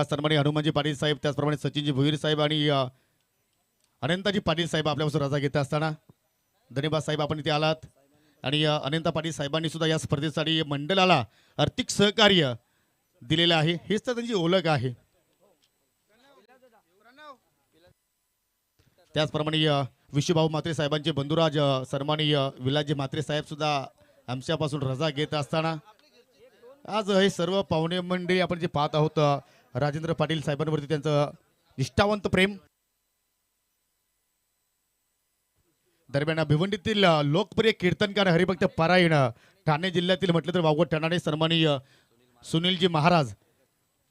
सन्माननीय हनुमानजी पाटील साहेब, त्याचप्रमाणे सचिनजी भुईर साहेब आणि अनंताजी पाटील साहेब आपल्यापासून रजा घेत असताना धन्यवाद साहेब, आपण इथे आलात. आणि अनंता पाटील साहेबांनी सुद्धा या स्पर्धेसाठी मंडळाला आर्थिक सहकार्य दिलेलं आहे. हेच तर त्यांची ओळख आहे. त्याचप्रमाणे विश्वभाऊ म्हात्रे साहेबांचे बंधुराज सन्माननीय विलासजी म्हात्रे साहेब सुद्धा आमच्यापासून रजा घेत असताना आज हे सर्व पाहुणे मंडळी आपण जे पाहत आहोत, राजेंद्र पाटील साहेबांवरती त्यांचं निष्ठावंत प्रेम. दरम्यान भिवंडीतील लोकप्रिय कीर्तनकार हरिभक्त पारायण ठाणे जिल्ह्यातील म्हटलं तर वावगड ठाणे सन्माननीय सुनीलजी महाराज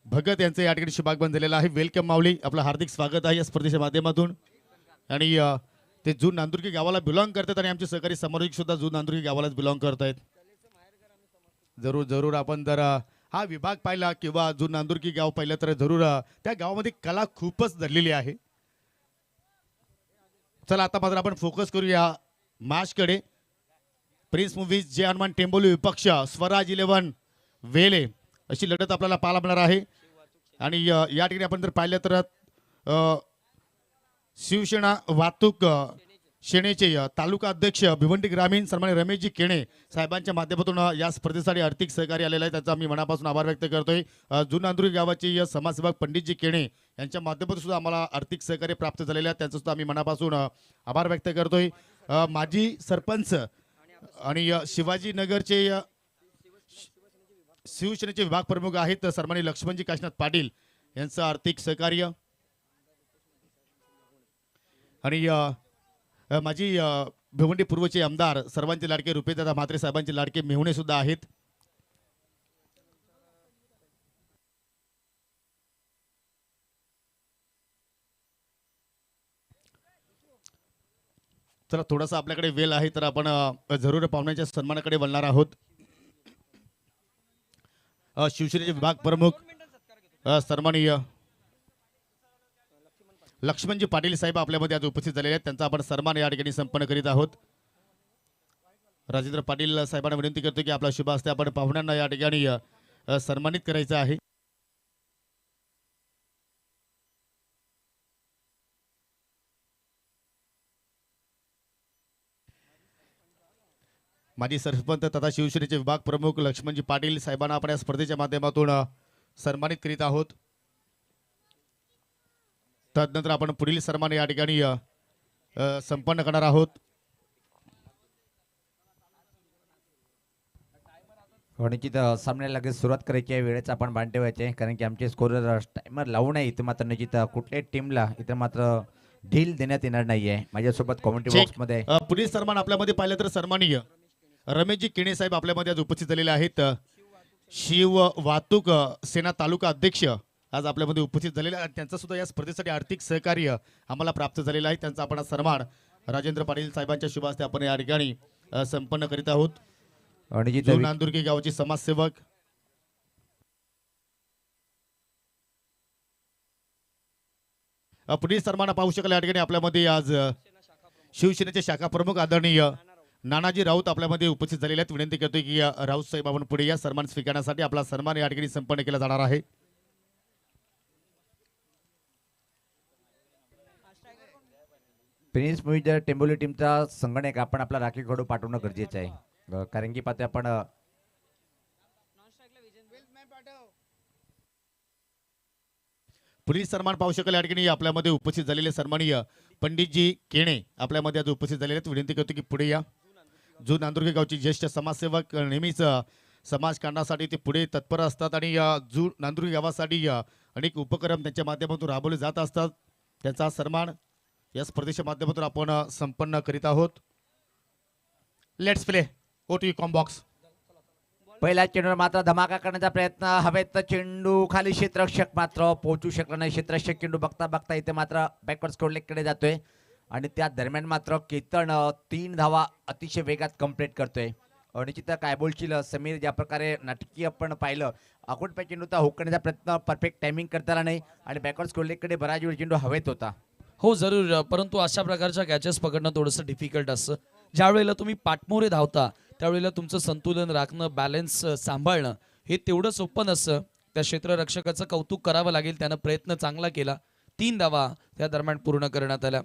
भगत यांचे या ठिकाणी शुभागमन झालेलं आहे. वेलकम माऊली, आपलं हार्दिक स्वागत आहे या स्पर्धेच्या माध्यमातून. आणि ते जून नांदुर्गी गावाला बिलॉंग करतात आणि आमचे सहकारी समाजिक सुद्धा जून नांदुर्गी गावालाच बिलॉंग करत आहेत. जरूर जरूर आपण जर हा विभाग पाहिला किंवा जून नांदुर्गी गाव पाहिलं तर जरूर त्या गावामध्ये कला खूपच दडलेली आहे. चला आता मात्र आपण फोकस करूया मॅचकडे. प्रिन्स मूव्हीज जे हनुमान टेंबोली विपक्ष स्वराज 11 वेले अशी लढत आपल्याला पाहायला मिळणार आहे. आणि या ठिकाणी आपण जर पाहिलं तर शिवसेना वाहतूक सेनेचे तालुका अध्यक्ष भिवंडी ग्रामीण सन्मान्य रमेशजी केणे साहेबांच्या माध्यमातून या स्पर्धेसाठी आर्थिक सहकार्य आलेलं आहे. त्याचा मी मनापासून आभार व्यक्त करतोय. जुना नांदुर्गी गावाचे समाजसेवक पंडितजी केणे यांच्या माध्यमातून सुद्धा आम्हाला आर्थिक सहकार्य प्राप्त झालेलं आहे. त्यांचं सुद्धा आम्ही मनापासून आभार व्यक्त करतोय. माजी सरपंच आणि शिवाजीनगरचे शिवसेनेचे विभाग प्रमुख आहेत सन्मान्य लक्ष्मणजी काशीनाथ पाटील यांचं आर्थिक सहकार्य. आणि माझी भिवंडी पूर्वचे आमदार सर्वांचे लाडके रुपेदादा म्हात्रे साहेबांचे लाडके मेहुणे सुद्धा आहेत. चला थोडासा आपल्याकडे वेळ आहे तर आपण जरूर पाहुण्यांच्या सन्मानाकडे वळणार आहोत. शिवसेनेचे विभाग प्रमुख सन्माननीय लक्ष्मणजी पाटील साहेब आपल्यामध्ये आज उपस्थित झालेले आहेत. त्यांचा आपण सन्मान या ठिकाणी संपन्न करीत आहोत. राजेंद्र पाटील साहेबांना विनंती करतो की आपला शुभ हस्ते आपण पाहुण्यांना या ठिकाणी सन्मानित करायचं आहे. माजी सरपंच तथा शिवसेनेचे विभाग प्रमुख लक्ष्मणजी पाटील साहेबांना आपण या स्पर्धेच्या माध्यमातून सन्मानित करीत आहोत. तदनंतर आपण पुढील सन्मान या ठिकाणी संपन्न करणार आहोत. निश्चित सामन्याला लगेच सुरुवात करायची आहे. वेळेचा आपण बांध ठेवायचे कारण की आमचे स्कोरर टायमर लावू नये. इथे मात्र निश्चित कुठल्याही टीमला इथे मात्र ढील देण्यात येणार नाहीये. माझ्यासोबत कॉमेंट्री बॉक्स मध्ये पुढील सन्मान आपल्यामध्ये पाहिलं तर सन्माननीय रमेशजी केणे साहेब आपल्यामध्ये आज उपस्थित झालेले आहेत. शिव वाहतूक सेना तालुका अध्यक्ष आज आपल्यामध्ये उपस्थित झालेले आहेत. त्यांचा सुद्धा या स्पर्धेसाठी आर्थिक सहकार्य आम्हाला प्राप्त झालेला आहे. त्यांचा आपण सन्मान राजेंद्र पाटील साहेबांच्या शुभ हस्ते आपण या ठिकाणी संपन्न करीत आहोत. नांदुर्गी गावचे समाजसेवक पुढील सन्मान पाहू शकाल या ठिकाणी आपल्यामध्ये आज शिवसेनेचे शाखा प्रमुख आदरणीय नानाजी राऊत आपल्यामध्ये उपस्थित झालेले आहेत. विनंती करतोय की राऊत साहेब आपण पुढे या सन्मान स्वीकारण्यासाठी. आपला सन्मान या ठिकाणी संपन्न केला जाणार आहे. प्रिन्स मूव्हीज टेंबोली टीमचा संगणक आपण आपला राखीव खेळाडू पाठवणं गरजेचं आहे. कारण की पाहते आपण पुढील सन्मान पाहू शकाल या ठिकाणी आपल्यामध्ये उपस्थित झालेले सन्माननीय पंडितजी केणे आपल्यामध्ये आज उपस्थित झालेले आहेत. विनंती करतो की पुढे या. जो नांदुर्गी गावचे ज्येष्ठ समाजसेवक नेहमीच समाज कारणासाठी ते पुढे तत्पर असतात आणि जो नांदुर्गी गावासाठी अनेक उपक्रम त्यांच्या माध्यमातून राबवले जात असतात. त्यांचा सन्मान या स्पर्धेच्या माध्यमातून आपण संपन्न करीत आहोत. लेट्स प्ले ओटी कॉम्बॉक्स. पहिल्या चेंडूवर मात्र धमाका करण्याचा प्रयत्न. हवेत चेंडू खाली क्षेत्ररक्षक मात्र पोहोचू शकला नाही. क्षेत्ररक्षक चेंडू बघता बघता इथे मात्र बॅकवर्ड स्कोरलेगकडे जातोय आणि त्या दरम्यान मात्र केतन 3 धावा अतिशय वेगात कंप्लीट करतोय. निश्चित काय बोलशील समीर, ज्या प्रकारे नाटकीय आपण पाहिलं आखूट चेंडूचा हुक करण्याचा प्रयत्न परफेक्ट टायमिंग करता आला नाही आणि बॅकवर्ड स्कोरलेगकडे बराच वेळ चेंडू हवेत होता. हो जरूर, परंतु अशा प्रकारच्या कॅचेस पकडणं थोडंसं डिफिकल्ट असतं. ज्या वेळेला तुम्ही पाठमोरे धावता त्यावेळेला तुमचं संतुलन राखणं, बॅलन्स सांभाळणं हे तेवढं सोपं नसतं. त्या क्षेत्ररक्षकाचं कौतुक करावं लागेल, त्यानं प्रयत्न चांगला केला. 3 धावा त्या दरम्यान पूर्ण करण्यात आल्या.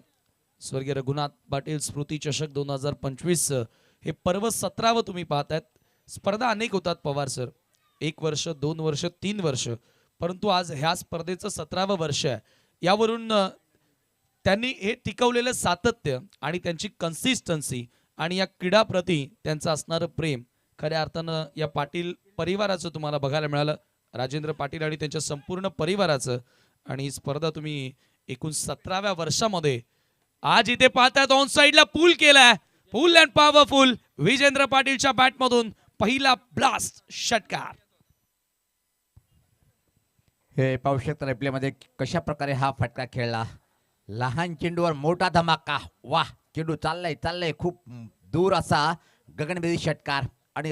स्वर्गीय रघुनाथ पाटील स्मृती चषक 2025 हे पर्व 17वं तुम्ही पाहतायत. स्पर्धा अनेक होतात पवार सर, 1 वर्ष, 2 वर्ष, 3 वर्ष, परंतु आज ह्या स्पर्धेचं 17वं वर्ष आहे. यावरून त्यांनी हे टिकवलेलं सातत्य आणि त्यांची कन्सिस्टन्सी आणि या क्रीडाप्रती त्यांचं असणारं प्रेम खऱ्या अर्थानं या पाटील परिवाराचं तुम्हाला बघायला मिळालं. राजेंद्र पाटील आणि त्यांच्या संपूर्ण परिवाराचं. आणि ही स्पर्धा तुम्ही एकूण 17व्या वर्षामध्ये आज इथे पाहतात ऑन साइडला पूल केलाय. फुल अँड पॉवरफुल विजेंद्र पाटीलच्या बॅटमधून पहिला ब्लास्ट षटकार. हे पाहू शकता रिप्लेमध्ये कशा प्रकारे हा फटका खेळला. लहान चेंडूवर मोठा धमाका. वाह, चेंडू चाललाय खूप दूर असा गगनभेदी षटकार. आणि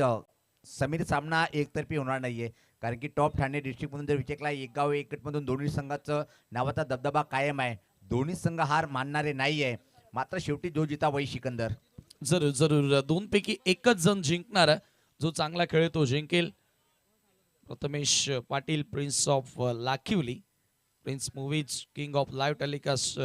समीर सामना एकतर्फी होणार नाहीये, कारण की टॉप ठाणे डिस्ट्रिक्टमधून जर विचारला एक गाव एक गटमधून दोन्ही संघाचं नावाचा दबदबा कायम आहे. दोन्ही संघ हार मानणारे नाहीये, मात्र शेवटी जो जिता वही सिकंदर. जरूर जरूर दोनपैकी एकच जण जिंकणार. जो चांगला खेळेल तो जिंकेल. Prathamesh Patil prince of Lakhivli, Prince Movies, king of live telecast.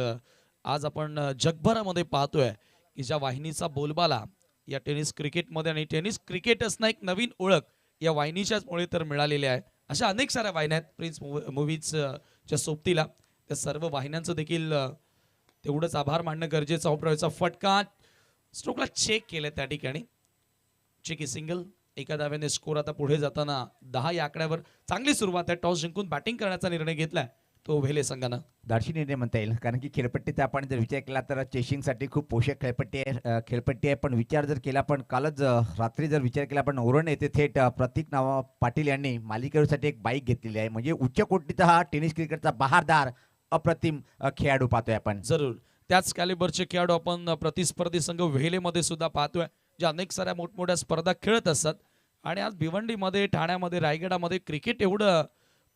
आज आपण जगभरामध्ये पाहतोय की ज्या वाहिनीचा बोलबाला या टेनिस क्रिकेटमध्ये आणि टेनिस क्रिकेटच ना एक नवीन ओळख या वाहिनीच्याच मुळे तर मिळालेली आहे. अशा अनेक साऱ्या वाहिन्या आहेत प्रिन्स मूवीजच्या सोबतीला. त्या सर्व वाहिन्यांचं देखील तेवढंच आभार मानणं गरजेचं. ऑपरेटरचा फटका स्ट्रोकला चेक केलं त्या ठिकाणी. Cheeky single. एका धाव्याने स्कोर आता पुढे जाताना 10 या आकड्यावर चांगली सुरुवात आहे. टॉस जिंकून बॅटिंग करण्याचा निर्णय घेतलाय तो व्हेले संघानं. धाडशी निर्णय म्हणता येईल, कारण की खेळपट्टीचा आपण जर विचार केला तर चेसिंगसाठी खूप पोषक खेळपट्टी आहे. पण विचार जर केला, पण कालच रात्री जर विचार केला आपण ओरण येथे थेट प्रतीक नावा पाटील यांनी मालिकेसाठी एक बाईक घेतलेली आहे. म्हणजे उच्च कोटीचा हा टेनिस क्रिकेटचा बहारदार अप्रतिम खेळाडू पाहतोय आपण. जरूर त्याच कॅलिबरचे खेळाडू आपण प्रतिस्पर्धी संघ व्हेलेमध्ये सुद्धा पाहतोय, जे अनेक साऱ्या मोठमोठ्या स्पर्धा खेळत असतात. आणि आज भिवंडीमध्ये, ठाण्यामध्ये, रायगडामध्ये क्रिकेट एवढं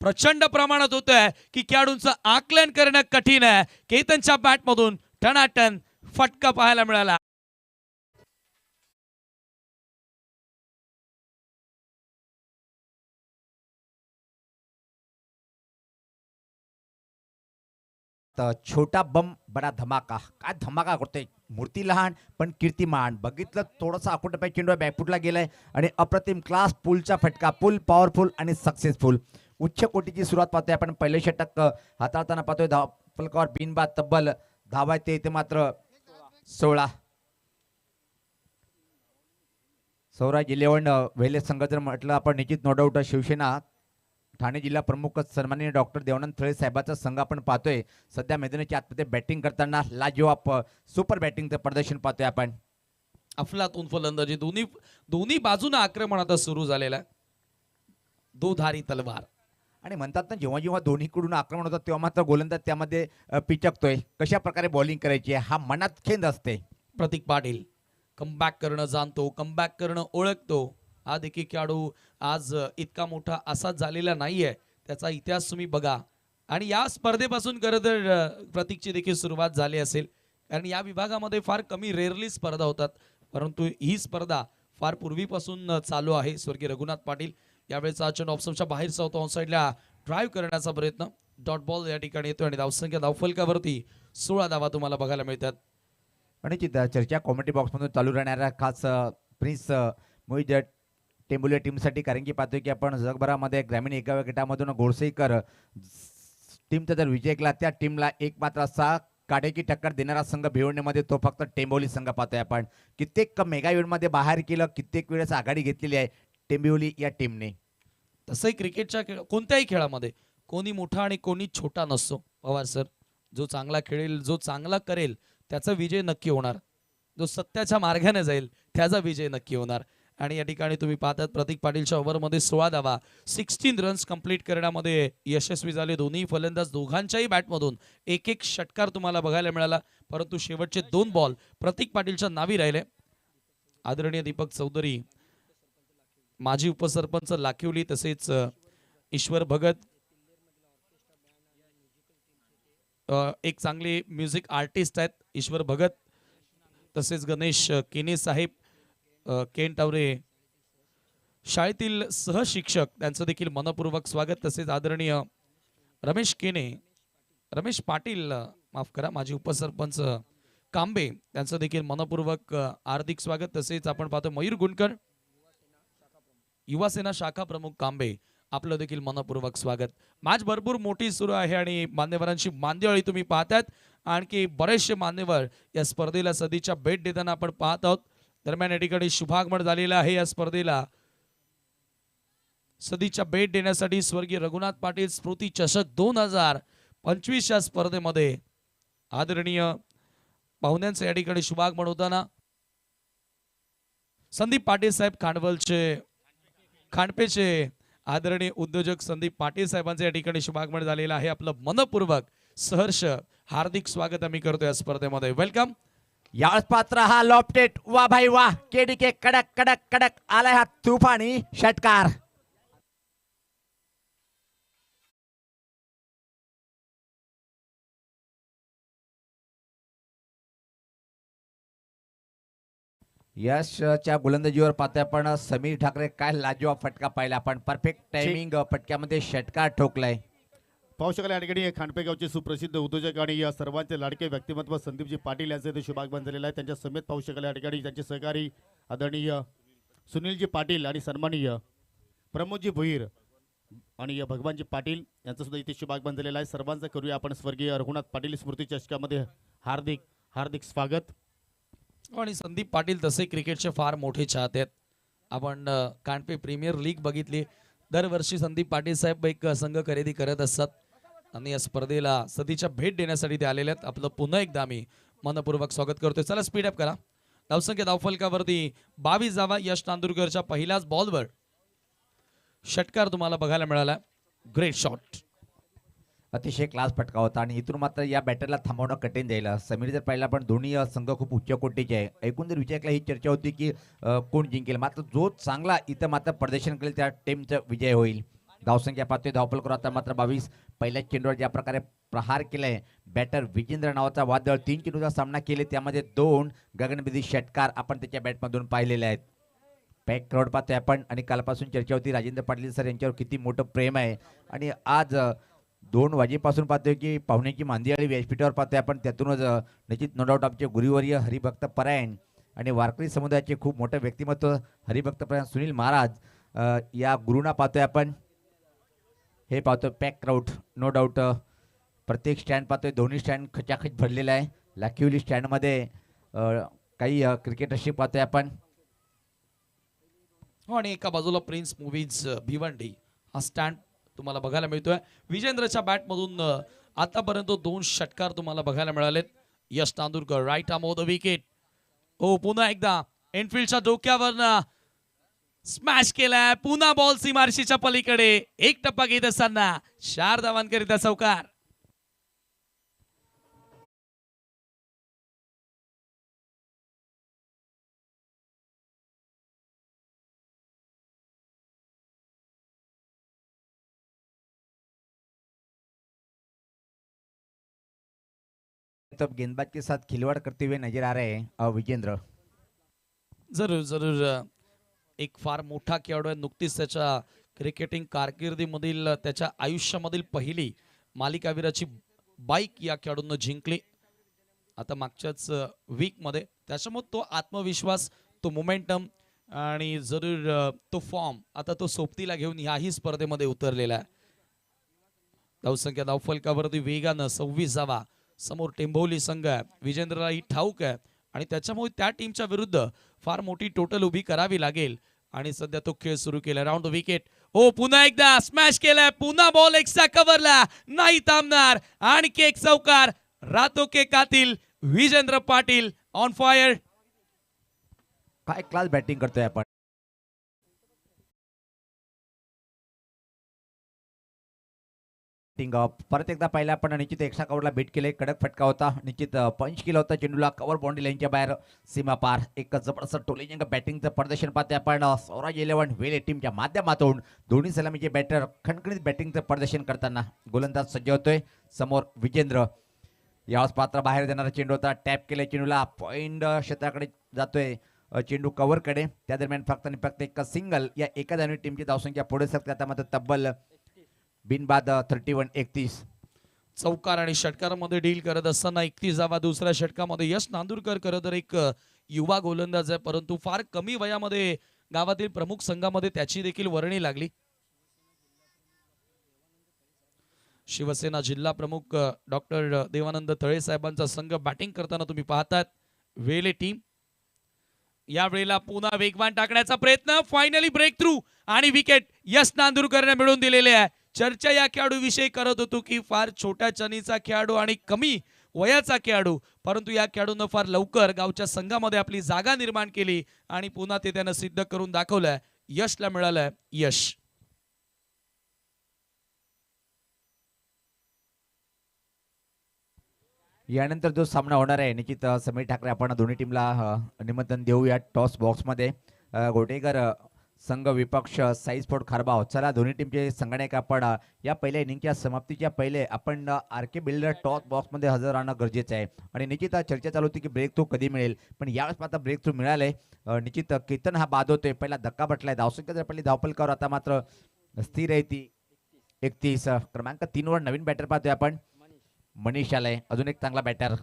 प्रचंड प्रमाणात होत आहे की खेळाडूंचं आकलन करणं कठीण आहे. केतनच्या बॅटमधून टनाटन फटका पाहायला मिळाला. छोटा बम बडा धमाका. काय धमाका करतोय. मूर्ती लहान पण कीर्तिमान. बघितलं थोडासा आकुटपाय चेंडू बॅकफुटला गेलाय आणि अप्रतिम क्लास पुलचा फटका. पुल पॉवरफुल आणि सक्सेसफुल. उच्च कोटीची सुरुवात पाहतोय आपण. पहिले षटक हाताळताना पाहतोय. फलकावर बिनबाद तब्बल धावा ते मात्र 16. सौराज 11 वेले संघ जर म्हटलं आपण निश्चित नो डाऊट शिवसेना ठाणे जिल्हा प्रमुख सन्माननीय डॉक्टर देवानंद थळे साहेबाचा संघ आपण पाहतोय. सध्या मैदानाच्या आतमध्ये बॅटिंग करताना लाजवाब सुपर बॅटिंगचं प्रदर्शन पाहतोय आपण. अफलातून फलंदाजी दोन्ही बाजूने आक्रमण आता सुरू झालेलं आहे. दोधारी तलवार. आणि म्हणतात ना, जेव्हा जेव्हा दोन्हीकडून आक्रमण होतं तेव्हा मात्र गोलंदाज त्यामध्ये पिचकतोय. कशा प्रकारे बॉलिंग करायची हा मनात खेंद असते. प्रतीक पाटील कमबॅक करणं जाणतो, कमबॅक करणं ओळखतो. हा देखील खेळाडू आज इतका मोठा असाच झालेला नाहीये. त्याचा इतिहास तुम्ही बघा. आणि या स्पर्धेपासून खरं तर प्रतीकची देखील सुरुवात झाली असेल, कारण या विभागामध्ये फार कमी रेअरली स्पर्धा होतात, परंतु ही स्पर्धा फार पूर्वीपासून चालू आहे. स्वर्गीय रघुनाथ पाटील यावेळेचा चेंडू ऑफसाईडच्या बाहेरचा होता. ऑन साईडला ड्राईव्ह करण्याचा प्रयत्न. डॉट बॉल या ठिकाणी येतो आणि धावसंख्या धावफलकावरती 16 धावा तुम्हाला बघायला मिळतात. आणि चर्चा कॉमेडी बॉक्समधून चालू राहणाऱ्या खास प्रिन्स मोहित टेंबुले टीमसाठी, कारण की पाहतोय की आपण जगभरामध्ये ग्रामीण एकाव्या गटामधून गोडसेकर टीमचा जर विजय केला, त्या टीमला एक मात्र असा काटेकी टक्कर देणारा संघ भिवंडीमध्ये तो फक्त टेंबोली संघ पाहतोय आपण. कित्येक मेगा इव्हेंटमध्ये बाहेर केलं, कित्येक वेळेस आघाडी घेतलेली आहे टेंबिवली या टीमने. तसंही क्रिकेटच्या कोणत्याही खेळामध्ये कोणी मोठा आणि कोणी छोटा नसतो पवार सर. जो चांगला खेळेल, जो चांगला करेल त्याचा विजय नक्की होणार. जो सत्याच्या मार्गाने जाईल त्याचा विजय नक्की होणार. आणि या ठिकाणी तुम्ही पाहतात प्रतीक पाटीलच्या ओव्हरमध्ये 16 धावा, 16 रन्स कंप्लीट करण्यामध्ये यशस्वी झाले दोन्ही फलंदाज. दोघांच्याही बॅटमधून एक एक षटकार तुम्हाला बघायला मिळाला, परंतु शेवटचे 2 बॉल प्रतीक पाटीलच्या नावी राहिले. आदरणीय दीपक चौधरी, माजी उपसरपंच लाखिवली, तसेच ईश्वर भगत एक चांगले म्युझिक आर्टिस्ट आहेत ईश्वर भगत, तसेच गणेश केने साहेब, केन टावरे शाळेतील सहशिक्षक त्यांचं देखील मनपूर्वक स्वागत. तसेच आदरणीय रमेश केने, रमेश पाटील माफ करा, माजी उपसरपंच कांबे त्यांचं देखील मनपूर्वक हार्दिक स्वागत. तसेच आपण पाहतो मयूर गुणकर, युवासेना शाखा प्रमुख कांबे, आपलं देखील मनपूर्वक स्वागत. मॅच भरपूर मोठी सुरू आहे आणि मान्यवरांची मांदियाळी तुम्ही पाहतात. आणखी बरेचसे मान्यवर या स्पर्धेला सदिच्छा भेट देताना आपण पाहत आहोत. दरम्यान या ठिकाणी शुभागमन झालेलं आहे. या स्पर्धेला सदिच्छा भेट देण्यासाठी स्वर्गीय रघुनाथ पाटील स्मृती चषक 2025 या स्पर्धेमध्ये आदरणीय पाहुण्यांचे या ठिकाणी शुभागमन होताना संदीप पाटील साहेब खांडपेचे आदरणीय उद्योजक संदीप पाटील साहेबांचे या ठिकाणी शुभागमन झालेलं आहे. आपलं मनपूर्वक सहर्ष हार्दिक स्वागत आम्ही करतो या स्पर्धेमध्ये. वेलकम. यावेळेस पात्र हा लॉफ्टेड, वा भाई वा, केडीके कडक कडक कडक आलाय हा तुफानी षटकार. यशच्या गोलंदाजीवर पाहतोय आपण समीर ठाकरे. काय लाजवाब फटका पाहिला आपण, परफेक्ट टायमिंग फटक्यामध्ये षटकार ठोकलाय. पाहू शकाल या ठिकाणी खांडपे गावचे सुप्रसिद्ध उद्योजक आणि या सर्वांचे लाडके व्यक्तिमत्व संदीपजी पाटील यांचे ते शुभागमन झालेलं आहे. त्यांच्या समेत पाहू शकाल या ठिकाणी त्यांचे सहकारी आदरणीय सुनीलजी पाटील आणि सन्माननीय प्रमोदजी भोईर आणि भगवानजी पाटील यांचं सुद्धा इथे शुभागमन झालेलं आहे. सर्वांचं करूया आपण स्वर्गीय रघुनाथ पाटील स्मृती चषकामध्ये हार्दिक हार्दिक स्वागत. आणि संदीप पाटील तसे क्रिकेटचे फार मोठे चाहते आहेत. आपण कांडपे प्रीमियर लीग बघितली. दरवर्षी संदीप पाटील साहेब एक संघ खरेदी करत असतात आणि या स्पर्धेला सदिच्छा भेट देण्यासाठी ते आलेले आहेत. आपलं पुन्हा एकदा आम्ही मनपूर्वक स्वागत करतोय. चला स्पीड अप करा. धावसंख्या धावफलकावरती 22 धावा. यश नांदुरकरच्या पहिल्याच बॉलवर षटकार तुम्हाला बघायला मिळाला. Great shot. अतिशय क्लास फटका होता आणि इथून मात्र या बॅटरला थांबवणं कठीण जाईल. समीर जर पाहिला पण दोन्ही संघ खूप उच्च कोटीचे आहे. ऐकून जर विचार केला ही चर्चा होती की कोण जिंकेल, मात्र जो चांगला इथं मात्र प्रदर्शन करेल त्या टीमचा विजय होईल. धावसंख्या पाहतोय धावफलकर आता मात्र 22. पहिल्याच चेंडूवर ज्या प्रकारे प्रहार केलाय बॅटर विजेंद्र नावाचा वादळ, 3 चेंडूचा सामना केले, त्यामध्ये 2 गगनभेदी षटकार आपण त्याच्या बॅटमधून पाहिलेले आहेत. पॅक क्राऊड पाहतोय आपण आणि कालपासून चर्चा होती राजेंद्र पाटील सर यांच्यावर किती मोठं प्रेम आहे आणि आज 2 वाजेपासून पाहतोय की पाहुण्याची मांदियाळी व्यासपीठावर पाहतोय आपण. त्यातूनच निश्चित नो डाऊट आमचे गुरुवर्य हरिभक्त परायण आणि वारकरी समुदायाचे खूप मोठं व्यक्तिमत्व हरिभक्त परायण सुनील महाराज या गुरुना पाहतोय आपण. हे पाहतोय पॅक क्राऊड नो डाऊट. प्रत्येक स्टँड पाहतोय, दोन्ही स्टँड खचाखच भरलेला आहे. लाखिवली स्टँडमध्ये काही क्रिकेट रसिक पाहतोय आपण. आणि एका बाजूला प्रिन्स मूवीज भिवंडी हा स्टँड तुम्हाला बघायला मिळतोय. विजेंद्रच्या बॅटमधून आतापर्यंत 2 षटकार तुम्हाला बघायला मिळालेत. Yash Nandurkar right arm off the wicket. ओ पुन्हा एकदा एनफिल्डच्या डोक्यावरनं स्मॅश केलाय. पुन्हा बॉल सीमारशीच्या पलीकडे. एक टप्पा घेत असताना 4 धावांकरिता चौकार. तब गेंदबाज के साथ खिलवाड़ करते हुए नजर आ रहे हैं विजेंद्र. जरूर जरूर एक फार मोठा खेळाडू आहे. नुकतीच त्याच्या क्रिकेटिंग कारकिर्दीमधील त्याच्या आयुष्यामधील पहिली मालिकावीराची बाईक या खेळाडूंना जिंकली आता मागच्याच वीकमध्ये. त्याच्यामुळे तो आत्मविश्वास, तो मोमेंटम आणि जरूर तो फॉर्म आता तो सोबतीला घेऊन याही स्पर्धेमध्ये उतरलेला आहे. धावसंख्या धावफलकावरती वेगानं 26 धावा. समोर टेंभोली संघ आहे. विजेंद्रला ही ठाऊक आहे आणि त्याच्यामुळे त्या टीमच्या विरुद्ध फार मोठी टोटल उभी करावी लागेल आणि सध्या तो खेळ सुरू केला. Round the wicket. ओ पुन्हा एकदा स्मॅश केलाय. पुन्हा बॉल एक्स्ट्रा कव्हरला, नाही थांबणार. आणखी एक चौकार. रातो के कातिल विजेंद्र पाटील ऑन फायर. काय क्लास बॅटिंग करतोय आपण. परत एकदा पाहिला आपण निश्चित एक्स्ट्रा कव्हरला बीट केले. कडक फटका होता. निश्चित पंच केला होता चेंडूला. कव्हर बाउंड्री लाईनच्या बाहेर सीमा पार. एक जबरदस्त टोलिंग बॅटिंगचं प्रदर्शन पाहते आपण. स्वराज 11 वेले टीमच्या माध्यमातून दोन्ही सलामीचे बॅटर खणखणीत बॅटिंगचं प्रदर्शन करताना गोलंदाज सज्ज होतोय. समोर विजेंद्र. यावेळेस पात्र बाहेर देणारा चेंडू होता. टॅप केल्या चेंडूला पॉइंट क्षेत्राकडे जातोय. चेंडू कव्हरकडे. त्या दरम्यान फक्त आणि फक्त एक सिंगल या एका धावने टीमची धावसंख्या पुढे सरकते. आता मात्र तब्बल बिनबाद 31-31. चौकार आणि षटकारामध्ये डील करत असताना 31 धावा. दुसऱ्या षटकामध्ये यश नांदुरकर खरं तर एक युवा गोलंदाज आहे, परंतु फार कमी वयामध्ये गावातील प्रमुख संघामध्ये त्याची देखील वर्णी लागली. शिवसेना जिल्हा प्रमुख डॉक्टर देवानंद तळे साहेबांचा संघ बॅटिंग करताना तुम्ही पाहतात. वेले टीम या वेळेला पुन्हा वेगवान टाकण्याचा प्रयत्न. फायनली ब्रेक थ्रू आणि विकेट यश नांदुरकरने मिळवून दिलेले आहे. चर्चा या खेळाडूविषयी करत होतो की फार छोट्या चनीचा खेळाडू आणि कमी वयाचा खेळाडू, परंतु या खेळाडूनं फार लवकर गावच्या संघामध्ये आपली जागा निर्माण केली आणि पुन्हा ते त्यानं सिद्ध करून दाखवलंय. यशला मिळालंय यश. यानंतर जो सामना होणार आहे निश्चित समीर ठाकरे आपण दोन्ही टीमला निमंत्रण देऊया टॉस बॉक्समध्ये. गोटेकर संघ विपक्ष साई स्पोर्ट खारबाव. चला दोन्ही टीमचे संगणक आपण या पहिल्या इनिंगच्या समाप्तीच्या पहिले आपण आर.के. बिल्डर टॉस बॉक्समध्ये हजर राहणं गरजेचं आहे. आणि निश्चित चर्चा चालू होती की ब्रेक थ्रू कधी मिळेल, पण यावेळेस मात्र ब्रेक थ्रू मिळालंय. निश्चित कीर्तन हा बाद होतोय. पहिला धक्का बसलाय. धावसंख्या जर पहिली धावपलकावर आता मात्र स्थिर आहे ती 31. क्रमांक 3 वर नवीन बॅटर पाहतोय आपण. मनीष आलाय, अजून एक चांगला बॅटर.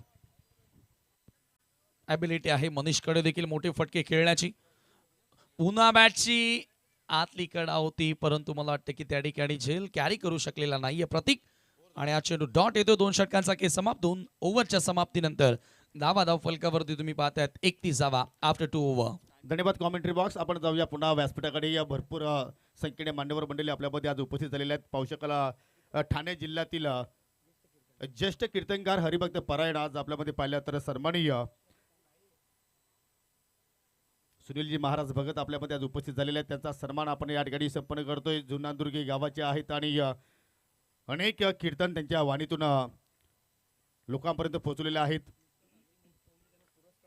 ॲबिलिटी आहे मनीषकडे देखील मोठे फटके खेळण्याची. पुन्हा बॅटची आतली कडा होती, परंतु मला वाटतं की त्या ठिकाणी झेल कॅरी करू शकलेला नाहीये प्रतीक. आणि हा चेंडू डॉट येतो. 2 षटकांचा खेळ समाप्त. 2 ओव्हरच्या समाप्तीनंतर धाव फलकावरती तुम्ही पाहतायत 31 धावा आफ्टर 2 ओव्हर. धन्यवाद कॉमेंट्री बॉक्स. आपण जाऊया पुन्हा व्यासपीठाकडे. या भरपूर संख्येने मान्यवर मंडळी आपल्यामध्ये आज उपस्थित झालेले आहेत. पाहू शकाल ठाणे जिल्ह्यातील ज्येष्ठ कीर्तनकार हरिभक्त परायण आज आपल्यामध्ये पाहिल्या तर सन्माननीय सुनीलजी महाराज भगत आपल्यामध्ये आज उपस्थित झालेले आहेत. त्यांचा सन्मान आपण या ठिकाणी संपन्न करतोय. जुनांदुर्गी गावाचे आहेत आणि अनेक कीर्तन त्यांच्या वाणीतून लोकांपर्यंत पोहोचलेले आहेत.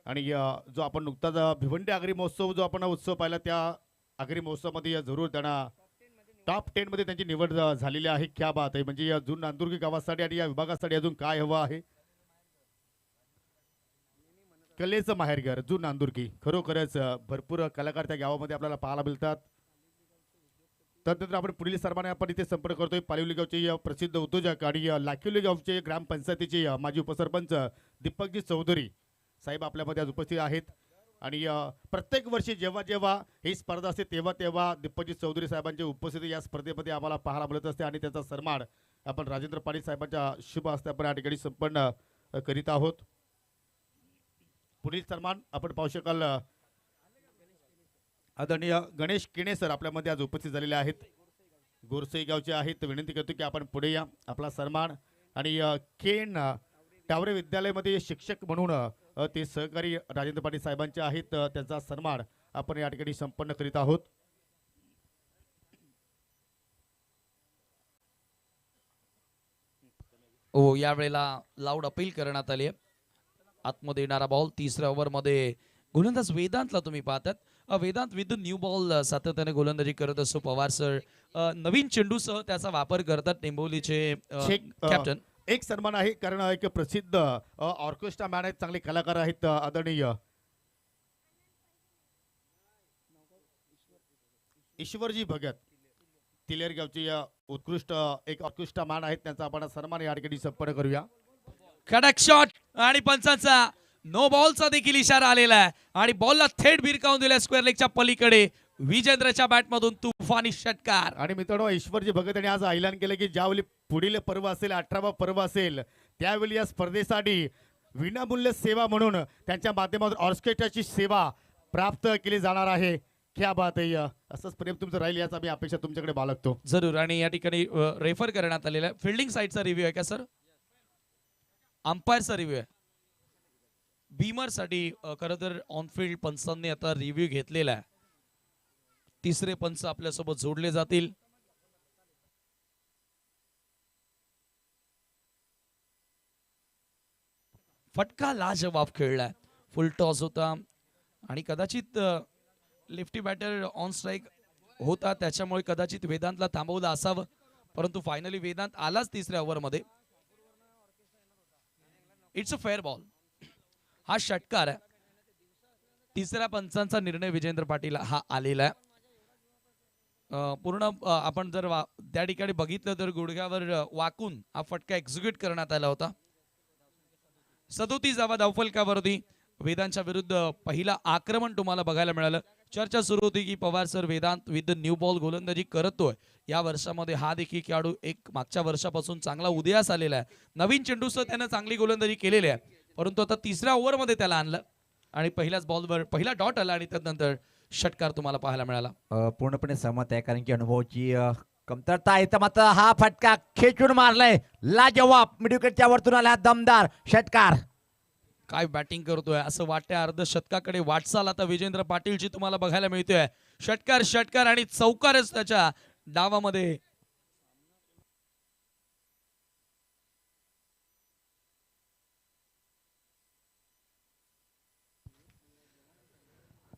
आणि जो आपण नुकताच भिवंडी आगरी महोत्सव जो आपण उत्सव पाहिला, त्या आगरी महोत्सवामध्ये जरूर त्यांना टॉप 10 मध्ये त्यांची निवड झालेली आहे. क्या बात आहे. म्हणजे या जुन नांदुर्गी गावासाठी आणि या विभागासाठी अजून काय हवं आहे. कलेचं माहेरघर जुन नांदुर्गी. खरोखरच भरपूर कलाकार त्या गावामध्ये आपल्याला पाहायला मिळतात. त्यानंतर आपण पुढील सन्मान आपण इथे संपर्क करतोय. पालिवली गावचे प्रसिद्ध उद्योजक आणि लाखिवली गावचे ग्रामपंचायतीचे माजी उपसरपंच दीपकजी चौधरी साहेब आपल्यामध्ये आज उपस्थित आहेत. आणि प्रत्येक वर्षी जेव्हा जेव्हा ही स्पर्धा असते तेव्हा तेव्हा दीपकजी चौधरी साहेबांची उपस्थिती या स्पर्धेमध्ये आम्हाला पाहायला मिळत असते. आणि त्याचा सन्मान आपण राजेंद्र पाटील साहेबांच्या शुभ हस्ते आपण या ठिकाणी संपन्न करीत आहोत. पुढील सन्मान आपण पाहू शकाल आदरणीय गणेश किणे सर आपल्यामध्ये आज उपस्थित झालेले आहेत. गोरसई गावचे आहेत. विनंती करतो की आपण पुढे या. आपला सन्मान आणि केन टावरे विद्यालयामध्ये शिक्षक म्हणून ते सहकारी राजेंद्र पाटील साहेबांचे आहेत. त्यांचा सन्मान आपण या ठिकाणी संपन्न करीत आहोत. हो, यावेळेला लाऊड अपील करण्यात आली आहे. आतमध्ये येणारा बॉल. तिसऱ्या ओव्हरमध्ये गोलंदाज वेदांतला तुम्ही पाहतात. वेदांत विथ न्यू बॉल सातत्याने गोलंदाजी करत असतो. पवार सर नवीन चेंडूसह त्याचा वापर करतात. टेंबोलीचे कॅप्टन. एक सन्मान आहे कारण एक प्रसिद्ध ऑर्केस्ट्रा मॅन आहेत. चांगले कलाकार आहेत. आदरणीय ईश्वरजी भगत तिलेर गावचे उत्कृष्ट एक ऑर्केस्ट्रा मॅन आहेत. त्यांचा आपण सन्मान या ठिकाणी संपन्न करूया. कडक शॉट आणि पंचांचा नो बॉलचा देखील इशारा आलेला आहे. आणि बॉलला थेट भिरकावून दिल्या स्क्वेअर लेगच्या पलीकडे. विजेंद्रच्या बॅटमधून तुफानी षटकार. आणि मित्रांनो ईश्वरजी भगत यांनी आज ऐलान केलं की ज्यावेळी पुढील पर्व असेल 18वा पर्व असेल त्यावेळी या स्पर्धेसाठी विनामूल्य सेवा म्हणून त्यांच्या माध्यमातून ऑर्केस्ट्राची सेवा प्राप्त केली जाणार आहे. क्या बात आहे. असंच प्रेम तुमचं राहील याचा मी अपेक्षा तुमच्याकडे बाळगतो. जरूर. आणि या ठिकाणी रेफर करण्यात आलेला आहे. फिल्डिंग साईडचा रिव्ह्यू आहे का सर? अंपायरचा रिव्ह्यू आहे. बीमर साठी खरं तर ऑनफिल्ड पंचांनी आता रिव्ह्यू घेतलेला आहे. तिसरे पंच आपल्यासोबत जोडले जातील. फटका लाजवाब खेळलाय. फुल टॉस होता आणि कदाचित लेफ्टी बॅटर ऑन स्ट्राईक होता, त्याच्यामुळे कदाचित वेदांतला थांबवलं असावं, परंतु फायनली वेदांत आलाच तिसऱ्या ओव्हरमध्ये. It's a fair ball. हा षटकार आहे. तिसऱ्या पंचांचा निर्णय विजेंद्र पाटील हा आलेला आहे. पूर्ण आपण जर त्या ठिकाणी बघितलं तर गुडघ्यावर वाकून हा फटका एक्झिक्यूट करण्यात आला होता. 37 धावा धावफलकावरती वेदांच्या विरुद्ध पहिला आक्रमण तुम्हाला बघायला मिळालं. चर्चा सुरू होती की Pawar sir Vedant with new ball गोलंदाजी करतोय. या वर्षामध्ये हा देखील खेळाडू एक मागच्या वर्षापासून चांगला उदयास आलेला आहे. नवीन चेंडूसह त्यानं चांगली गोलंदाजी केलेली आहे, परंतु आता तिसऱ्या ओव्हरमध्ये त्याला आणलं आणि पहिल्याच बॉलवर पहिला डॉट आला आणि त्यानंतर षटकार तुम्हाला पाहायला मिळाला. पूर्णपणे सहमत आहे, कारण की अनुभवाची कमतरता आहे. तर मात्र हा फटका खेचून मारलाय लाजवाब, मिडविकेटच्या वरतून आला दमदार षटकार. काय बॅटिंग करतोय असं वाटतंय. अर्ध शतकाकडे वाटचाल आता विजेंद्र पाटीलची तुम्हाला बघायला मिळतोय. षटकार षटकार आणि चौकारच त्याच्या डावामध्ये.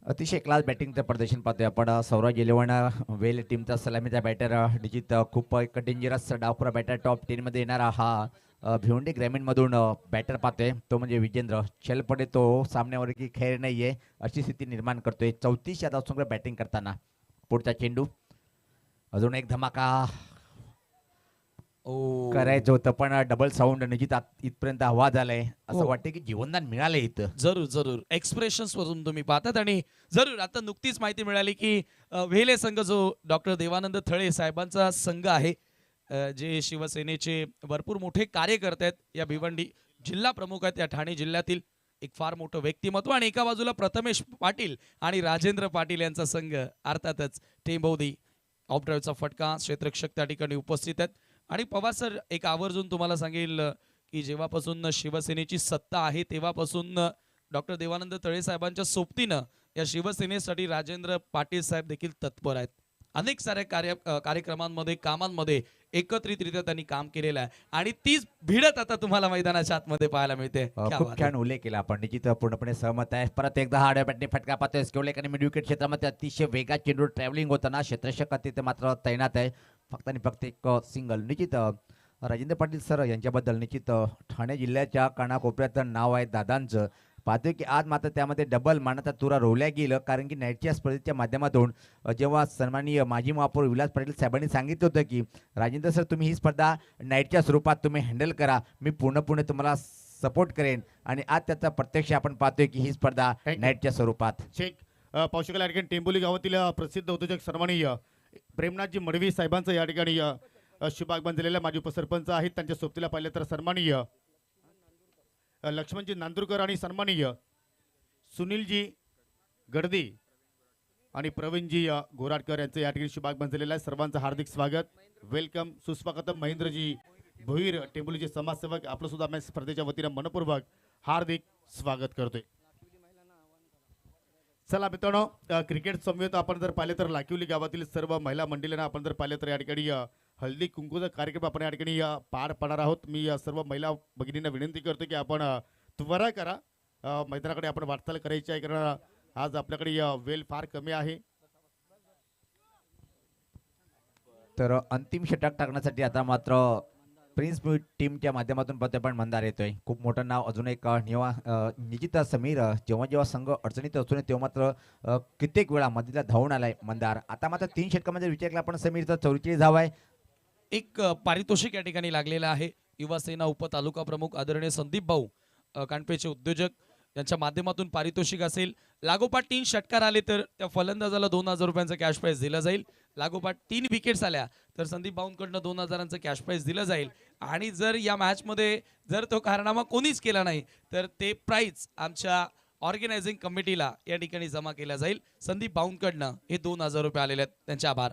अतिशय क्लास बॅटिंगचं प्रदर्शन पाहतोय आपण. सौराज इलेव्हन वेल टीमचा सलामीचा बॅटर डिजित खूप एक डेंजरस डावखुरा बॅटर, टॉप 10 मध्ये येणारा हा भिवंडी ग्रामीण मधून बॅटर पाहतोय. तो म्हणजे विजेंद्र. चल पडे तो सामन्यावर की खेळ नाहीये अशी स्थिती निर्माण करतोय. 34 या धावसंख्येवर बॅटिंग करताना पुढचा चेंडू अजून एक धमाका करायचं होतं, पण डबल साऊंड निश्चित इथपर्यंत आवाज आलाय. असं वाटतं की जीवनदान मिळालंय इथं. जरूर जरूर एक्सप्रेशन्स वरून तुम्ही पाहतात. आणि जरूर आता नुकतीच माहिती मिळाली की वेले संघ जो डॉक्टर देवानंद थळे साहेबांचा संघ आहे, जे शिवसेनेचे भरपूर मोठे कार्यकर्ते आहेत, या भिवंडी जिल्हा प्रमुख आहेत या ठाणे जिल्ह्यातील, एक फार मोठं व्यक्तिमत्व. आणि एका बाजूला प्रथमेश पाटील आणि राजेंद्र पाटील यांचा संघ, अर्थातच टेंबोदी ऑफ ड्राईव्हचा फटका. क्षेत्ररक्षक त्या ठिकाणी उपस्थित आहेत. आणि पवार सर एक आवर्जून तुम्हाला सांगेल की जेव्हापासून शिवसेनेची सत्ता आहे तेव्हापासून डॉक्टर देवानंद तळे साहेबांच्या सोबतीनं या शिवसेनेसाठी राजेंद्र पाटील साहेब देखील तत्पर आहेत. अनेक साऱ्या कार्यक्रमांमध्ये कामांमध्ये एकत्रितरित्या त्यांनी काम केलेलं आहे आणि तीच भिडत आता तुम्हाला मैदानाच्या आतमध्ये पाहायला मिळते. खूप छान उल्लेख केला आपण. निश्चित पूर्णपणे सहमत आहे. परत एकदा हा आडव्या बॅटने फटका पाहतोय स्केवलेक आणि मिड विकेट क्षेत्रामध्ये अतिशय वेगात चेंडू ट्रॅव्हलिंग होताना क्षेत्ररक्षक तिथे मात्र तैनात आहे. फक्त आणि फक्त एक सिंगल. निश्चित राजेंद्र पाटील सर यांच्याबद्दल निश्चित ठाणे जिल्ह्याच्या कानाकोपऱ्यात नाव आहे दादांचं. पाहतोय की आज मात्र त्यामध्ये डबल मानाचा तुरा रोवल्या गेलं, कारण की नाईटच्या स्पर्धेच्या माध्यमातून जेव्हा सन्माननीय माजी महापौर विलास पाटील साहेबांनी सांगितलं होतं की राजेंद्र सर तुम्ही ही स्पर्धा नाईटच्या स्वरूपात तुम्ही हँडल करा, मी पूर्णपणे तुम्हाला सपोर्ट करेन. आणि आज त्याचा प्रत्यक्ष आपण पाहतोय की ही स्पर्धा नाईटच्या स्वरूपात. शेख पाहू शकाल या ठिकाणी टेंबोली गावातील प्रसिद्ध उद्योजक सन्माननीय प्रेमनाथजी मडवी साहेबांचं या ठिकाणी शुभागमन झालेल्या माजी उपसरपंच आहेत. त्यांच्या सोबतीला पाहिलं तर सन्माननीय लक्ष्मणजी नांदुरकर आणि सन्माननीय सुनीलजी गडदी आणि प्रवीणजी गोराडकर यांचं या ठिकाणी शुभागमन झालेलं आहे. सर्वांचं हार्दिक स्वागत, वेलकम, सुस्वागतम. महेंद्रजी भोईर टेंबोलीचे समाजसेवक आपलं सुद्धा आम्ही स्पर्धेच्या वतीनं मनपूर्वक हार्दिक स्वागत करतोय. चला मित्रांनो, क्रिकेट समवेत आपण जर पाहिले तर लाकिवली गावातील सर्व महिला मंडळींना आपण जर पाहिले तर या ठिकाणी हळदी कुंकूचा कार्यक्रम आपण या ठिकाणी पार पडणार आहोत. मी सर्व महिला भगिनींना विनंती करतो की आपण त्वरा करा, मैदानाकडे आपण वाटचाल करायची आहे, कारण आज आपल्याकडे वेळ फार कमी आहे. तर अंतिम षटक टाकण्यासाठी आता मात्र प्रिन्स टीमच्या माध्यमातून पण मंदार येतोय. खूप मोठं नाव. अजून एक निश्चित समीर जेव्हा जेव्हा संघ अडचणीत असतो तेव्हा मात्र कित्येक वेळा मधीला धावून आलाय मंदार. आता मात्र 3 षटकामध्ये विचार केला आपण समीरचा 44 धाव आहे. एक पारितोषिक या ठिकाणी लागलेलं आहे. युवा सेना उपतालुका प्रमुख आदरणीय संदीप भाऊ कानपेचे उद्योजक यांच्या माध्यमातून पारितोषिक असेल. लागोपाठ 3 षटकार आले तर त्या फलंदाजाला 2000 रुपयांचं कॅश प्राइज दिलं जाईल. लागोपाठ 3 विकेट्स आल्या तर संदीप भाऊंकडनं 2000चं कॅश प्राइज दिलं जाईल. आणि जर या मॅच मध्ये जर तो कारनामा कोणीच केला नाही तर ते प्राइज आमच्या ऑर्गनायझिंग कमिटीला या ठिकाणी जमा केला जाईल. संदीप भाऊंकडनं हे 2000 रुपये आलेले आहेत, त्यांचे आभार.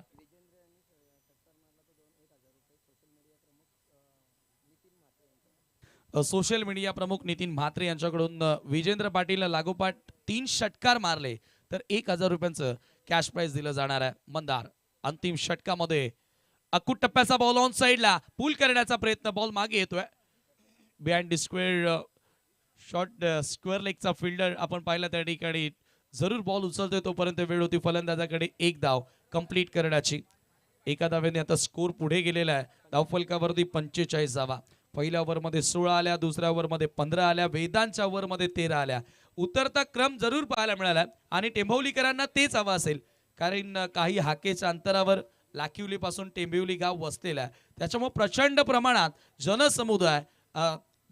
सोशल मीडिया प्रमुख नितीन म्हात्रे यांच्याकडून विजेंद्र पाटील लागोपाठ 3 षटकार मारले तर 1000 रुपयांचं कॅश प्राइज दिलं जाणार आहे. मंदार अंतिम षटकामध्ये अकुट टप्प्याचा बॉल ऑन साइडला पूल करण्याचा प्रयत्न, बॉल मागे येतोय. बिहाइंड स्क्वेअर शॉर्ट स्क्वेअर लेगचा फिल्डर आपण पाहिला त्या ठिकाणी जरूर बॉल उचलतोय, तोपर्यंत वेळ होती फलंदाजाकडे 1 धाव कंप्लीट करण्याची. एका धावेने आता स्कोर पुढे गेलेला आहे. धावफलकावरती 45 धावा. पहिल्या ओव्हरमध्ये 16 आल्या, दुसऱ्या ओव्हरमध्ये 15 आल्या, वेदांच्या ओव्हरमध्ये 13 आल्या. उतरता क्रम जरूर पाहायला मिळाला आणि टेंभवलीकरांना तेच हवं असेल, कारण काही हाकेच्या अंतरावर लाखिवलीपासून टेंबिवली गाव वसलेलं आहे. त्याच्यामुळे प्रचंड प्रमाणात जनसमुदाय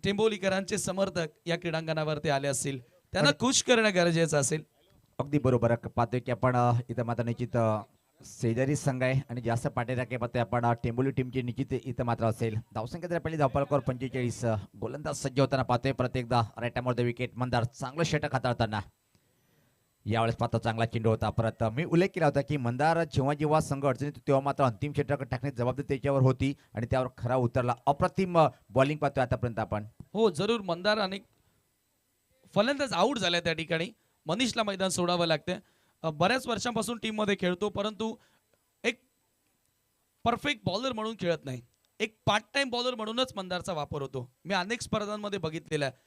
टेंभवलीकरांचे समर्थक या क्रीडांगणावरती आले असतील. त्यांना खुश करणं गरजेचं असेल. अगदी बरोबर आहे. पाहतोय की आपण इथं मात्र निश्चित शेजारी संघ आहे आणि जास्त पाठीराखे पाहतोय आपण टेंबोली टीमची निश्चित इथं मात्र असेल. धावसंख्या तर पहिली धावपळकर 45 गोलंदाज सज्ज होताना पाहतोय प्रत्येकदा राईटामध्ये विकेट मंदार चांगलं षटक हाताळताना. यावेळेस पाहतो चांगला चेंडू होता. परत मी उल्लेख केला होता की मंदार जेव्हा जेव्हा संघ अडचणीत तेव्हा मात्र अंतिम षटक टाकण्याची जबाबदारी त्याच्यावर होती आणि त्यावर खरा उतरला. अप्रतिम बॉलिंग पाहतोय आतापर्यंत आपण. हो जरूर मंदार आणि फलंदाज आऊट झाल्या त्या ठिकाणी. मनीषला मैदान सोडावं लागते. बऱ्याच वर्षांपासून टीम मध्ये खेळतो, परंतु एक परफेक्ट बॉलर म्हणून खेळत नाही. एक पार्ट टाइम बॉलर म्हणूनच मंदारचा वापर होतो. मी अनेक स्पर्धांमध्ये बघितलेला आहे.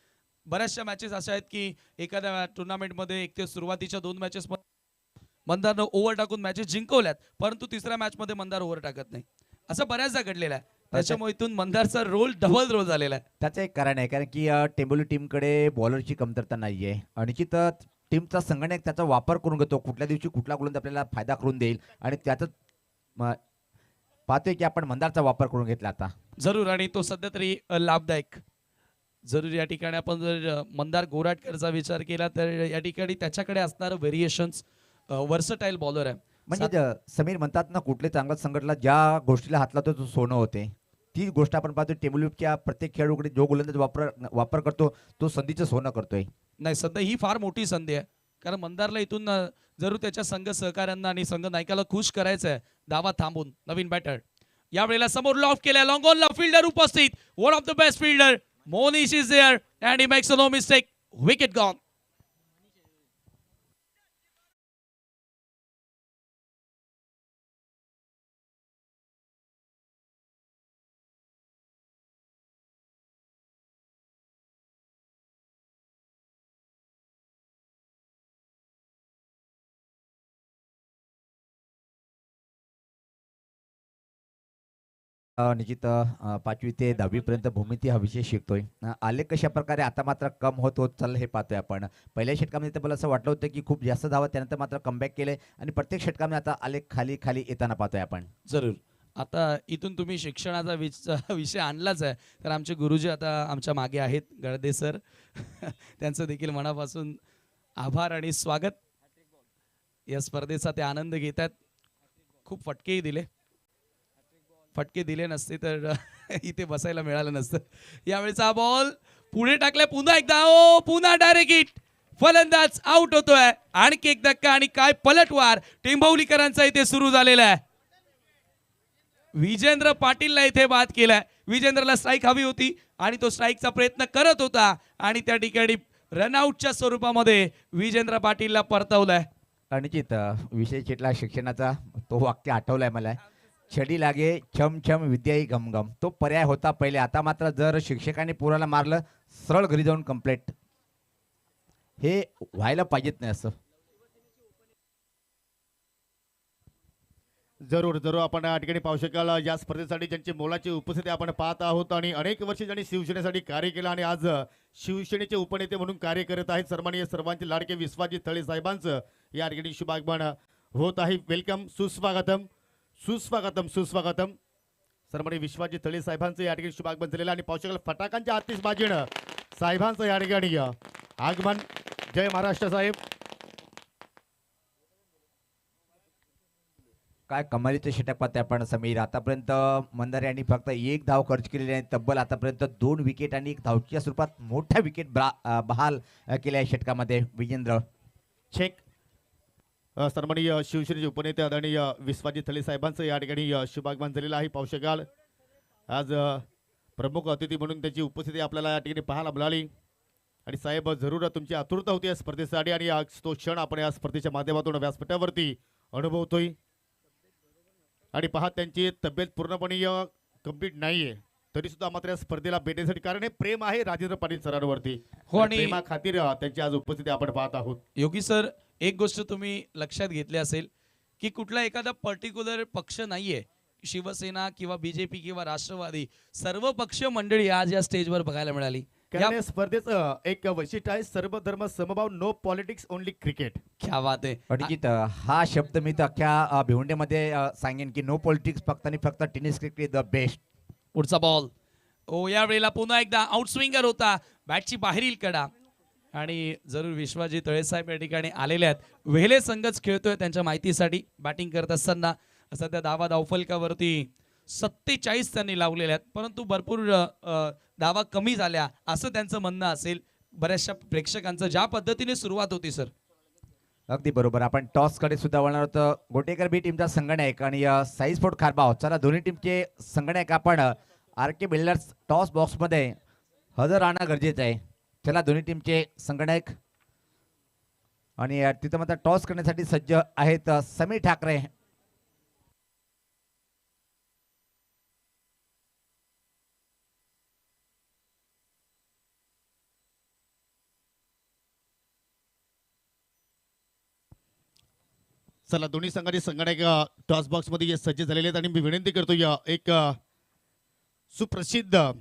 बऱ्याचशा मॅचेस अशा आहेत की एखाद्या टुर्नामेंटमध्ये एक ते सुरुवातीच्या 2 मॅचेस मंदारनं ओव्हर टाकून मॅचेस जिंकवल्यात, परंतु तिसऱ्या मॅचमध्ये मंदार ओव्हर टाकत नाही. असं बऱ्याचदा घडलेलं आहे. त्याच्यामुळे इथून मंदारचा रोल डबल रोल झालेला आहे. त्याचं एक कारण आहे, कारण की टेंबोली टीमकडे बॉलरची कमतरता नाहीये आणि निश्चित टीमचा संगणक त्याचा वापर करून घेतो. कुठल्या दिवशी कुठला गोलंदाज आपल्याला फायदा करून देईल आणि त्याचं पाहतोय की आपण मंदारचा वापर करून घेतला आता. जरूर, आणि तो सध्या तरी लाभदायक. जरूर या ठिकाणी आपण जर मंदार गोराटकरचा विचार केला तर या ठिकाणी त्याच्याकडे असणारं व्हेरिएशन्स वर्सटाईल बॉलर आहे. म्हणजे समीर म्हणतात ना, कुठले चांगला संघटना ज्या गोष्टीला हात लावतो तो सोनं होते. ती गोष्ट आपण पाहतो टेंबोलीच्या प्रत्येक खेळाडूकडे जो गोलंदाज वापर करतो तो संधीचं सोनं करतोय. नाही, सध्या ही फार मोठी संधी आहे, कारण मंदारला इथून जरूर त्याच्या संघ सहकाऱ्यांना आणि संघ नायकाला खुश करायचं आहे. धावा थांबून नवीन बॅटर यावेळेला समोर लॉफ्ट केलाय. लॉंग ऑनला फिल्डर उपस्थित. One of the best fielder Monish is there and he makes no mistake. Wicket gone. निश्चित 5वी ते 10वी पर्यंत भूमिती हा विषय शिकतोय. आलेख कशा प्रकारे आता मात्र कम होत होत चाललं हे पाहतोय आपण. पहिल्या षटकामध्ये तर मला असं वाटलं होतं की खूप जास्त धावा, त्यानंतर मात्र कमबॅक केलंय आणि प्रत्येक षटकामध्ये आता आलेख खाली खाली येताना पाहतोय आपण. जरूर. आता इथून तुम्ही शिक्षणाचा विषय आणलाच आहे, तर आमचे गुरुजी आता आमच्या मागे आहेत, गळदे सर. त्यांचं देखील मनापासून आभार आणि स्वागत. या स्पर्धेचा ते आनंद घेत आहेत. खूप फटकेही दिले. फटके दिले नसते तर इथे बसायला मिळालं नसतं. यावेळेचा बॉल पुढे टाकलाय पुन्हा एकदा. ओ पुन्हा डायरेक्ट हिट. फलंदाज आउट होतोय. आणखी एक धक्का आणि काय पलटवार टेंभवलीकरांचा इथे सुरू झालेला आहे. विजेंद्र पाटीलला इथे बाद केलाय. विजेंद्रला स्ट्राईक हवी होती आणि तो स्ट्राईकचा प्रयत्न करत होता आणि त्या ठिकाणी रनआउटच्या स्वरूपामध्ये विजेंद्र पाटीलला परतवलाय. निश्चित विषय चिटला शिक्षणाचा तो वाक्य आठवलाय मला. छडी लागे छम छम विद्याही घमघम. तो पर्याय होता पहिले. आता मात्र जर शिक्षकांनी पोराला मारलं सरळ घरी जाऊन कंप्लेंट, हे व्हायला पाहिजेत नाही असं. जरूर जरूर आपण या ठिकाणी पाहू शकाल. या स्पर्धेसाठी ज्यांची मोलाची उपस्थिती आपण पाहत आहोत आणि अनेक वर्षे ज्यांनी शिवसेनेसाठी कार्य केलं आणि आज शिवसेनेचे उपनेते म्हणून कार्य करत आहेत, सन्माननीय सर्वांचे लाडके विश्वाजी तळे साहेबांचं या ठिकाणी शुभागमन होत आहे. वेलकम, सुस्वागतम सुस्वागतम सुस्वागतम. सन्माननीय विश्वाजी तळे साहेबांचं या ठिकाणी शुभागमन झालेलं आणि पाहू शकाल फटाकांच्या आतिषबाजीनं साहेबांचं या ठिकाणी आगमन. जय महाराष्ट्र साहेब. काय कमालीचे षटक पाहते आपण समीर. आतापर्यंत मंदार यांनी फक्त एक धाव खर्च केलेली आहे. तब्बल आतापर्यंत 2 विकेट आणि 1 धावच्या स्वरूपात मोठ्या विकेट बहाल केल्या षटकामध्ये. विजेंद्र चेक. सन्माननीय शिवसेनेचे उपनेते आदरणीय विश्वाजी तळे साहेबांचं या ठिकाणी शुभागमन झालेलं आहे. पाहू शकाल आज प्रमुख अतिथी म्हणून त्याची उपस्थिती आपल्याला या ठिकाणी पाहायला मिळाली आणि साहेब जरूर तुमची आतुरता होती या स्पर्धेसाठी आणि आज तो क्षण आपण या स्पर्धेच्या माध्यमातून व्यासपीठावरती अनुभवतोय. आणि पहा त्यांची तब्येत पूर्णपणे कंप्लीट नाहीये तरी सुद्धा मात्र या स्पर्धेला भेटण्यासाठी, कारण हे प्रेम आहे राजेंद्र पाटील सरांवरती. हो, आणि प्रेमा खातीर त्यांची आज उपस्थिती आपण पाहत आहोत. योगी सर, एक गोष्ट तुम्ही लक्षात घेतली असेल की कुठला एखादा पर्टिक्युलर पक्ष नाहीये. शिवसेना किंवा बीजेपी किंवा राष्ट्रवादी, सर्व पक्ष मंडळी आज या स्टेजवर बघायला मिळाली. कारण या स्पर्धेचं एक वैशिष्ट्य आहे सर्व धर्म समभाव, नो पॉलिटिक्स ओनली क्रिकेट. क्या बात आहे. अभिजित हा शब्द मी तर अख्ख्या भिवंडीमध्ये सांगेन की नो पॉलिटिक्स फक्त आणि फक्त टेनिस क्रिकेट द बेस्ट. पुढचा बॉल. ओ या वेळेला पुन्हा एकदा आउटस्विंगर होता, बॅटची बाहेरील कडा आणि जरूर विश्वाजी तळेसाहेब या ठिकाणी आलेले आहेत. वेहले संघच खेळतोय त्यांच्या माहितीसाठी. बॅटिंग करत असताना सध्या धावा धावफलकावरती 47 त्यांनी लावलेल्या आहेत, परंतु भरपूर धावा कमी झाल्या असं त्यांचं म्हणणं असेल. बऱ्याचशा प्रेक्षकांचं ज्या पद्धतीने सुरुवात होती सर. अगदी बरोबर. आपण टॉस कडे सुद्धा वळणार होतो. गोटेकर बी टीमचा संगणक आणि साई स्पोर्ट खारबाव, चला दोन्ही टीमचे संगणक आपण R K builders toss box मध्ये हजर राहणं गरजेचं आहे. चला दोन्ही टीमचे संगणक आणि तिथं मात्र टॉस करण्यासाठी सज्ज आहेत समीर ठाकरे. चला दोन्ही संघाचे संगणक टॉस बॉक्स मध्ये सज्ज झालेले आहेत आणि मी विनंती करतो या एक सुप्रसिद्ध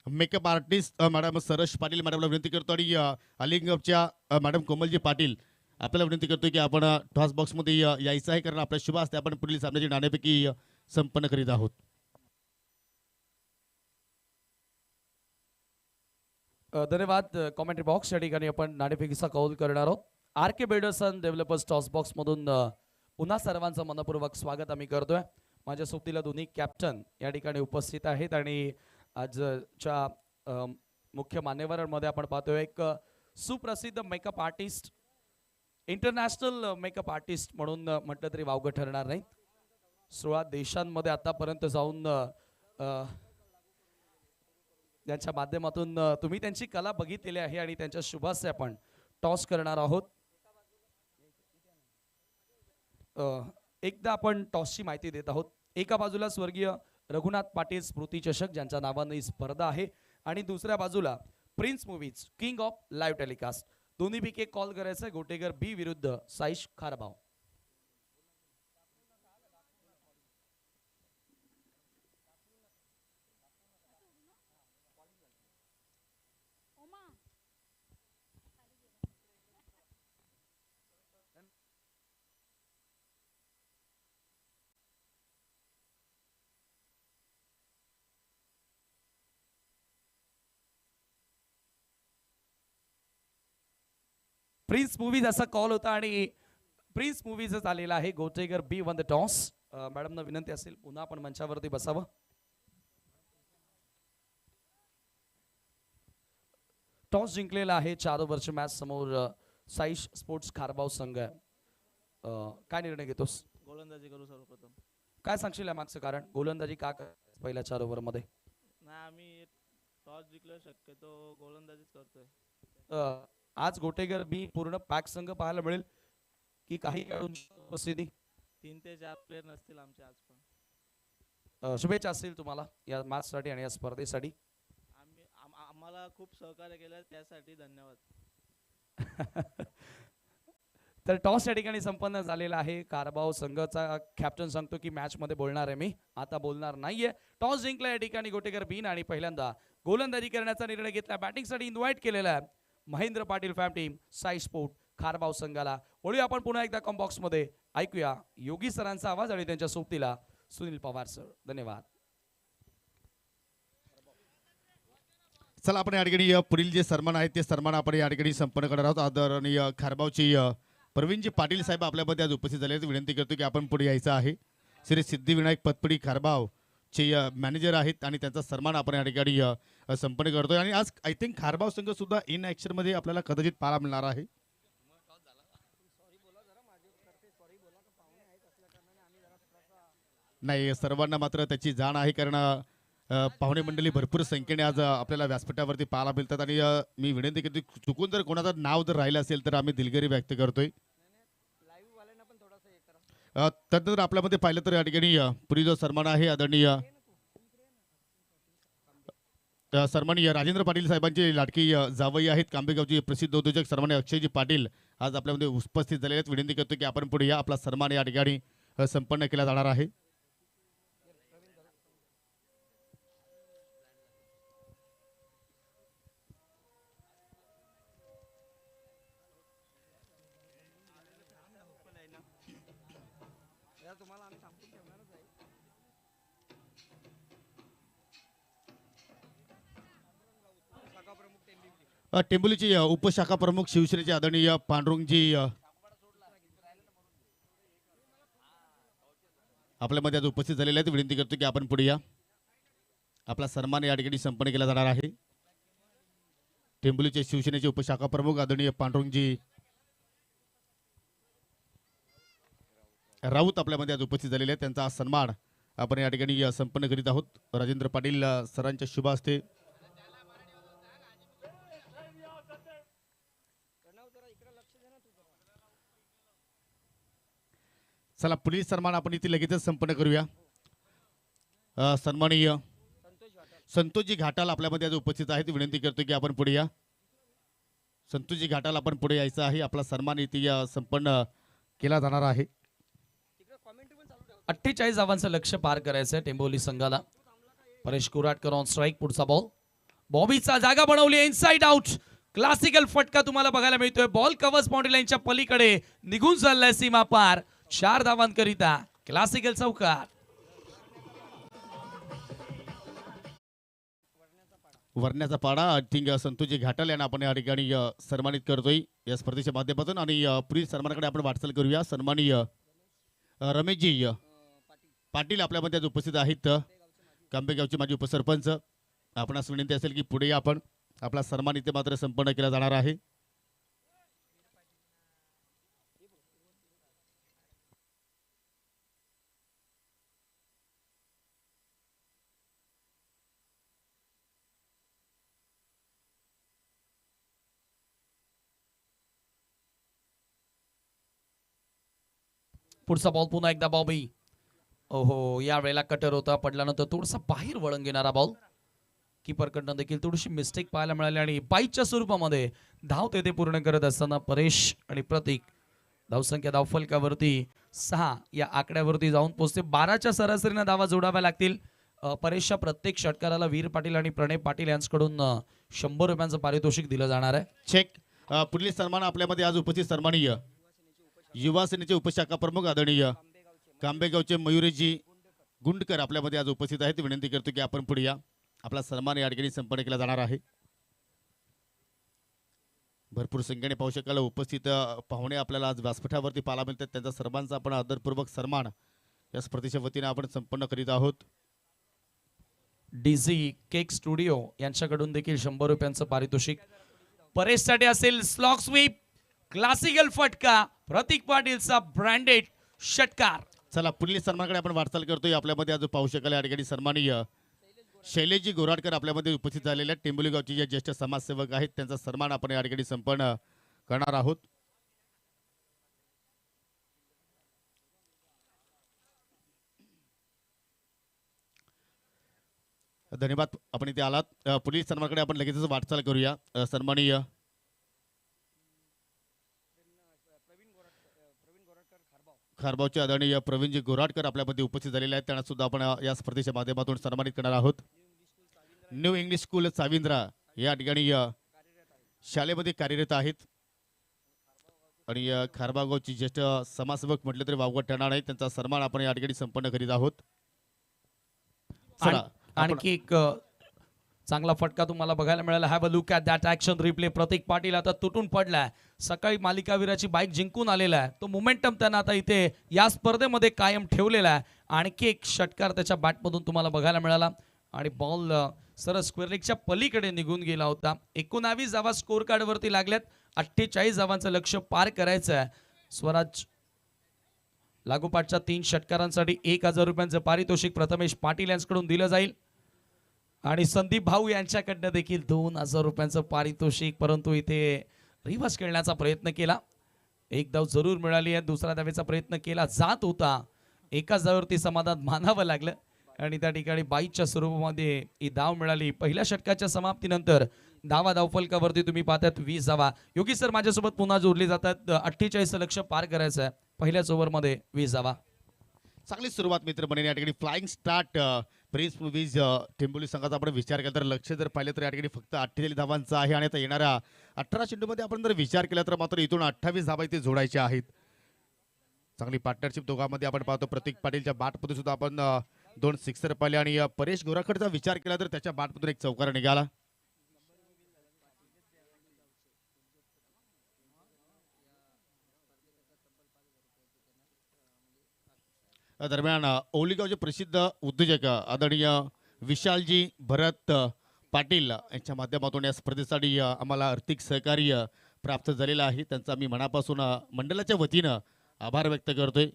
मेकअप आर्टिस्ट मॅडम सरस पाटील मॅडमला विनंती करतो आणि अलिंगच्या मॅडम कोमलजी पाटील आपल्याला विनंती करतो की आपण टॉस बॉक्स मध्ये यायचं आहे, कारण आपल्या शुभ असते आपण पुढील सामन्याची नाणेफेकी संपन्न करीत आहोत. धन्यवाद. कॉमेंट्री बॉक्स या ठिकाणी आपण नाणेफेकीचा कौल करणार आहोत. R K builders and developers toss box मधून पुन्हा सर्वांचं मनपूर्वक स्वागत आम्ही करतोय. माझ्या सोबतीला दोन्ही कॅप्टन या ठिकाणी उपस्थित आहेत आणि आजच्या मुख्य मान्यवरांमध्ये आपण पाहतोय एक सुप्रसिद्ध makeup artist, international makeup artist म्हणून म्हटलं तरी वावगं ठरणार नाही. 16 देशांमध्ये आतापर्यंत जाऊन त्यांच्या माध्यमातून तुम्ही त्यांची कला बघितलेली आहे आणि त्यांच्या शुभास्ते आपण टॉस करणार आहोत. एकदा आपण टॉसची माहिती देत आहोत. एका बाजूला स्वर्गीय रघुनाथ पाटील स्मृती चषक ज्यांच्या नावाने ही स्पर्धा आहे आणि दुसऱ्या बाजूला prince Movies king of live telecast. दोन्हीपैकी एक कॉल करायचं. गोटेगर बी विरुद्ध साईश खारबाव. प्रिन्स मूवीज असा कॉल होता आणि प्रिन्स मूवीजच आलेला आहे. गोटेगर बी वन द टॉस. मॅडमना विनंती असेल पुन्हा आपण मंचावरती बसावं. टॉस जिंकलेला आहे 4 ओव्हरच्या मॅच समोर साईश स्पोर्ट्स खारबाव संघ. काय निर्णय घेतोस? गोलंदाजी करू सर्वप्रथम. काय सांगशील या मागचं कारण? गोलंदाजी का पहिल्या 4 ओव्हरमध्ये? नाही, आम्ही टॉस जिंकलो, शक्यतो गोलंदाजीच करतोय. आज गोटेगर बी पूर्ण पॅक संघ पाहायला मिळेल की काही खेळाडूंची उपस्थिती? 3 ते 4 प्लेयर नसतील आमचे आज पण. शुभेच्छा असतील तुम्हाला या मॅचसाठी आणि या स्पर्धेसाठी. आम्हाला खूप सहकार्य केलं त्यासाठी धन्यवाद. तर टॉस या ठिकाणी संपन्न झालेला आहे. कारबाव संघाचा कॅप्टन सांगतो की मॅच मध्ये बोलणार आहे मी, आता बोलणार नाहीये. टॉस जिंकला या ठिकाणी गोटेगर बीन आणि पहिल्यांदा गोलंदाजी करण्याचा निर्णय घेतला. बॅटिंगसाठी इन्व्हाइट केलेला आहे Mahendra Patil fam team Sai sport Kharbav संघाला. वळूया आपण पुन्हा एकदा कॉम्बॉक्स मध्ये, ऐकूया योगी सरांचा आवाज आणि त्यांच्या सोबतीला सुनील पवार सर. धन्यवाद. चला आपण या ठिकाणी पुढील जे सन्मान आहेत ते सन्मान आपण या ठिकाणी संपन्न करणार आहोत. आदरणीय खारबावची प्रवीणजी पाटील साहेब आपल्यामध्ये आज उपस्थित झाले आहेत. विनंती करतो की आपण पुढे यायचं आहे. श्री सिद्धिविनायक पतपडी खारबाव चे मॅनेजर आहेत आणि त्यांचा सन्मान आपण या ठिकाणी संपन्न करतोय. आणि आज आय थिंक खारबाव संघ सुद्धा इन ऍक्शन मध्ये आपल्याला कदाचित पाहायला मिळणार आहे. नाही, सर्वांना मात्र त्याची जाण आहे, कारण पाहुणे मंडळी भरपूर संख्येने आज आपल्याला व्यासपीठावरती पाहायला मिळतात. आणि मी विनंती करतो चुकून जर कोणाचं नाव जर राहिलं असेल तर आम्ही दिलगिरी व्यक्त करतोय. त्यानंतर आपल्यामध्ये पाहिलं तर या ठिकाणी पुढील जो सन्मान आहे आदरणीय सन्माननीय राजेंद्र पाटील साहेबांची लाडकी जावई आहेत, कांबेगावची प्रसिद्ध उद्योजक सन्माननीय अक्षयजी पाटील आज आपल्यामध्ये उपस्थित झालेले आहेत. विनंती करतो की आपण पुढे या, आपला सन्मान या ठिकाणी संपन्न केला जाणार आहे. टेंबोलीचे उपशाखा प्रमुख शिवसेनेचे आदरणीय पांडुरंगजी आपल्यामध्ये आज उपस्थित झालेले आहेत. विनंती करतो की आपण पुढे या. आपला सन्मान या ठिकाणी संपन्न केला जाणार आहे. टेंबोलीचे शिवसेनेचे उपशाखा प्रमुख आदरणीय पांडुरंगजी राऊत आपल्यामध्ये आज उपस्थित झालेले आहेत. त्यांचा आज सन्मान आपण या ठिकाणी संपन्न करीत आहोत. राजेंद्र पाटील सरांच्या शुभ हस्ते चला पुढील सन्मान आपण इथे लगेचच संपन्न करूया. सन्माननीय संतोषजी घाटाल आपल्यामध्ये आज उपस्थित आहेत. विनंती करतो की आपण पुढे या. संतोषजी घाटाल आपण पुढे यायचं आहे. आपला सन्मान इथे संपन्न केला जाणार आहे. 48 धावांचं लक्ष्य पार करायचं आहे टेंबोली संघाला. Paresh Kuratkar on strike. पुढचा बॉल बॉबीचा जागा बनवली इनसाइड आउट. क्लासिकल फटका तुम्हाला बघायला मिळतोय. बॉल कव्हर्स बाउंड्री लाईनच्या पलीकडे निघून चाललाय सीमा पार. 4 धावांकरिता क्लासिकल चौकार. वरण्याचा पाडा आय थिंक संतोषजी घाटाल यांना आपण या ठिकाणी सन्मानित करतोय या स्पर्धेच्या माध्यमातून. आणि पुढील सन्मानाकडे आपण वाटचाल करूया. सन्माननीय रमेशजी पाटील आपल्यामध्ये आज उपस्थित आहेत. कांबेगावचे माजी उपसरपंच. आपणास विनंती असेल की पुढे या. आपण आपला सन्मान इथे मात्र संपन्न केला जाणार आहे. पुढचा बॉल पुन्हा एकदा बॉबी. ओहो या वेळेला कटर होता. पडल्यानंतर थोडासा बाहेर वळण घेणारा बॉल. कीपरकडनं देखील थोडीशी मिस्टेक पाहायला मिळाली आणि बाईच्या स्वरूपामध्ये धाव तेथे पूर्ण करत असताना परेश आणि प्रतीक धावसंख्या धावफलकावरती 6 या आकड्यावरती जाऊन पोहोचते. 12च्या सरासरीनं धावा जोडाव्या लागतील. परेशच्या प्रत्येक षटकाराला वीर पाटील आणि प्रणय पाटील यांच्याकडून 100 रुपयांचं पारितोषिक दिलं जाणार आहे. चेक. पुढील सन्मान आपल्यामध्ये आज उपस्थित सन्माननीय युवा सेनेचे उपशाखा प्रमुख आदरणीय कांबेगावचे मयुरेजी गुंडकर आपल्यामध्ये आज उपस्थित आहेत. विनंती करतो की आपण पुढे या. आपला सन्मान या ठिकाणी संपन्न केला जाणार आहे. भरपूर संख्येने पाहू शकाल उपस्थित पाहुणे आपल्याला आज व्यासपीठावरती पाहायला मिळतात. त्यांचा सर्वांचा आपण आदरपूर्वक सन्मान या स्पर्धेच्या वतीने आपण संपन्न करीत आहोत. डीझी केक स्टुडिओ यांच्याकडून देखील 100 रुपयांचं पारितोषिक परेशसाठी असेल. स्लॉक स्वीप क्लासिकल फटका. प्रतीक पाटीलचा ब्रँडेड षटकार. चला पुढील सन्मानाकडे आपण वाटचाल करतोय. आपल्यामध्ये आज पाहू शकाल या ठिकाणी सन्माननीय शैलेशजी गोराडकर आपल्यामध्ये उपस्थित झालेले आहेत. टेंबोली गावचे जे ज्येष्ठ समाजसेवक आहेत त्यांचा सन्मान आपण या ठिकाणी संपन्न करणार आहोत. धन्यवाद आपण इथे आलात. पुढील सन्मानाकडे आपण लगेचच वाटचाल करूया. सन्माननीय खारबावचे आदरणीय प्रवीणजी गोराडकर आपल्यामध्ये उपस्थित झालेले आहेत. त्यांना सुद्धा आपण या स्पर्धेच्या माध्यमातून सन्मानित करणार आहोत. न्यू इंग्लिश स्कूल साविंद्रा या ठिकाणी शाळेमध्ये कार्यरत आहेत. आणि खारबाव गावची ज्येष्ठ समाजसेवक म्हटले तरी वावगं ठरणार नाही. त्यांचा सन्मान आपण या ठिकाणी संपन्न करीत आहोत. चला आणखी एक चांगला फटका तुम्हाला बघायला मिळाला. Have a look at that action replay. Prateek Patil आता तुटून पडलाय. सकाळी मालिकावीराची बाईक जिंकून आलेला आहे. तो मोमेंटम त्यांना आता इथे या स्पर्धेमध्ये कायम ठेवलेला आहे. आणखी एक षटकार त्याच्या बॅटमधून तुम्हाला बघायला मिळाला आणि बॉल सरळ स्क्वेअर लेगच्या पलीकडे निघून गेला होता. 19 धावा स्कोर कार्डवरती लागल्यात. 48 धावांचं लक्ष्य पार करायचं आहे. स्वराज लागोपाठच्या 3 षटकारांसाठी 1000 रुपयांचं पारितोषिक प्रथमेश पाटील यांच्याकडून दिलं जाईल आणि संदीप भाऊ यांच्याकडनं देखील 2000 रुपयांचं पारितोषिक. परंतु इथे रिव्हर्स खेळण्याचा प्रयत्न केला. एक धाव जरूर मिळाली आहे. दुसरा धावेचा प्रयत्न केला जात होता. एकाच धावेवरती समाधान मानावं लागलं आणि त्या ठिकाणी 22च्या स्वरूपामध्ये ही धाव मिळाली. पहिल्या षटकाच्या समाप्तीनंतर धावफलकावरती तुम्ही पाहतात 20 धावा. योगी सर माझ्यासोबत पुन्हा जोडले जातात. 48 लक्ष पार करायचं आहे. पहिल्याच ओव्हरमध्ये 20 धावा. चांगली सुरुवात मित्रमंडळी. या ठिकाणी फ्लाइंग स्टार्ट प्रिन्स मूव्हीज टेंबोली संघाचा आपण विचार केला तर लक्ष जर पाहिलं तर या ठिकाणी फक्त 48 धावांचा आहे. आणि आता येणाऱ्या 18 चेंडूमध्ये आपण जर विचार केला तर मात्र इथून 28 धावा इथे जोडायच्या आहेत. चांगली पार्टनरशिप दोघांमध्ये आपण पाहतो. प्रतीक पाटीलच्या बॅटमध्ये सुद्धा आपण 2 सिक्सर पाहिले आणि परेश गोराखडचा विचार केला तर त्याच्या बॅटमधून एक चौकार निघाला. दरम्यान ओलीगावचे प्रसिद्ध उद्योजक आदरणीय विशालजी भरत पाटील यांच्या माध्यमातून या स्पर्धेसाठी आम्हाला आर्थिक सहकार्य प्राप्त झालेलं आहे. त्यांचा मी मनापासून मंडळाच्या वतीनं आभार व्यक्त करतोय.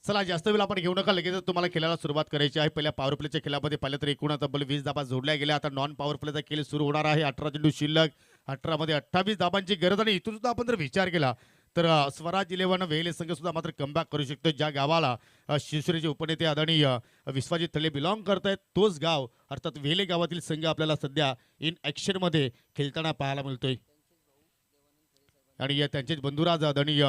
चला जास्त वेळ आपण घेऊ नका, लगेच तुम्हाला खेळायला सुरुवात करायची आहे. पहिल्या पॉवर प्लेच्या खेळामध्ये पाहिलं तर एकूण तब्बल 20 धाबा जोडल्या गेल्या. आता नॉन पॉवर प्लेचा खेळ सुरू होणार आहे. 18 चेंडू शिल्लक, 18 मध्ये 28 धाबांची गरज. आणि इथून सुद्धा आपण जर विचार केला तर स्वराज 11 वेले संघ सुद्धा मात्र कमबॅक करू शकतो. ज्या गावाला शिवसेनेचे उपनेते आदरणीय विश्वाजी तळे बिलॉंग करतायत तोच गाव अर्थात वेले गावातील संघ आपल्याला सध्या इन ऍक्शन मध्ये खेळताना पाहायला मिळतोय. आणि त्यांचेच बंधुराज आदरणीय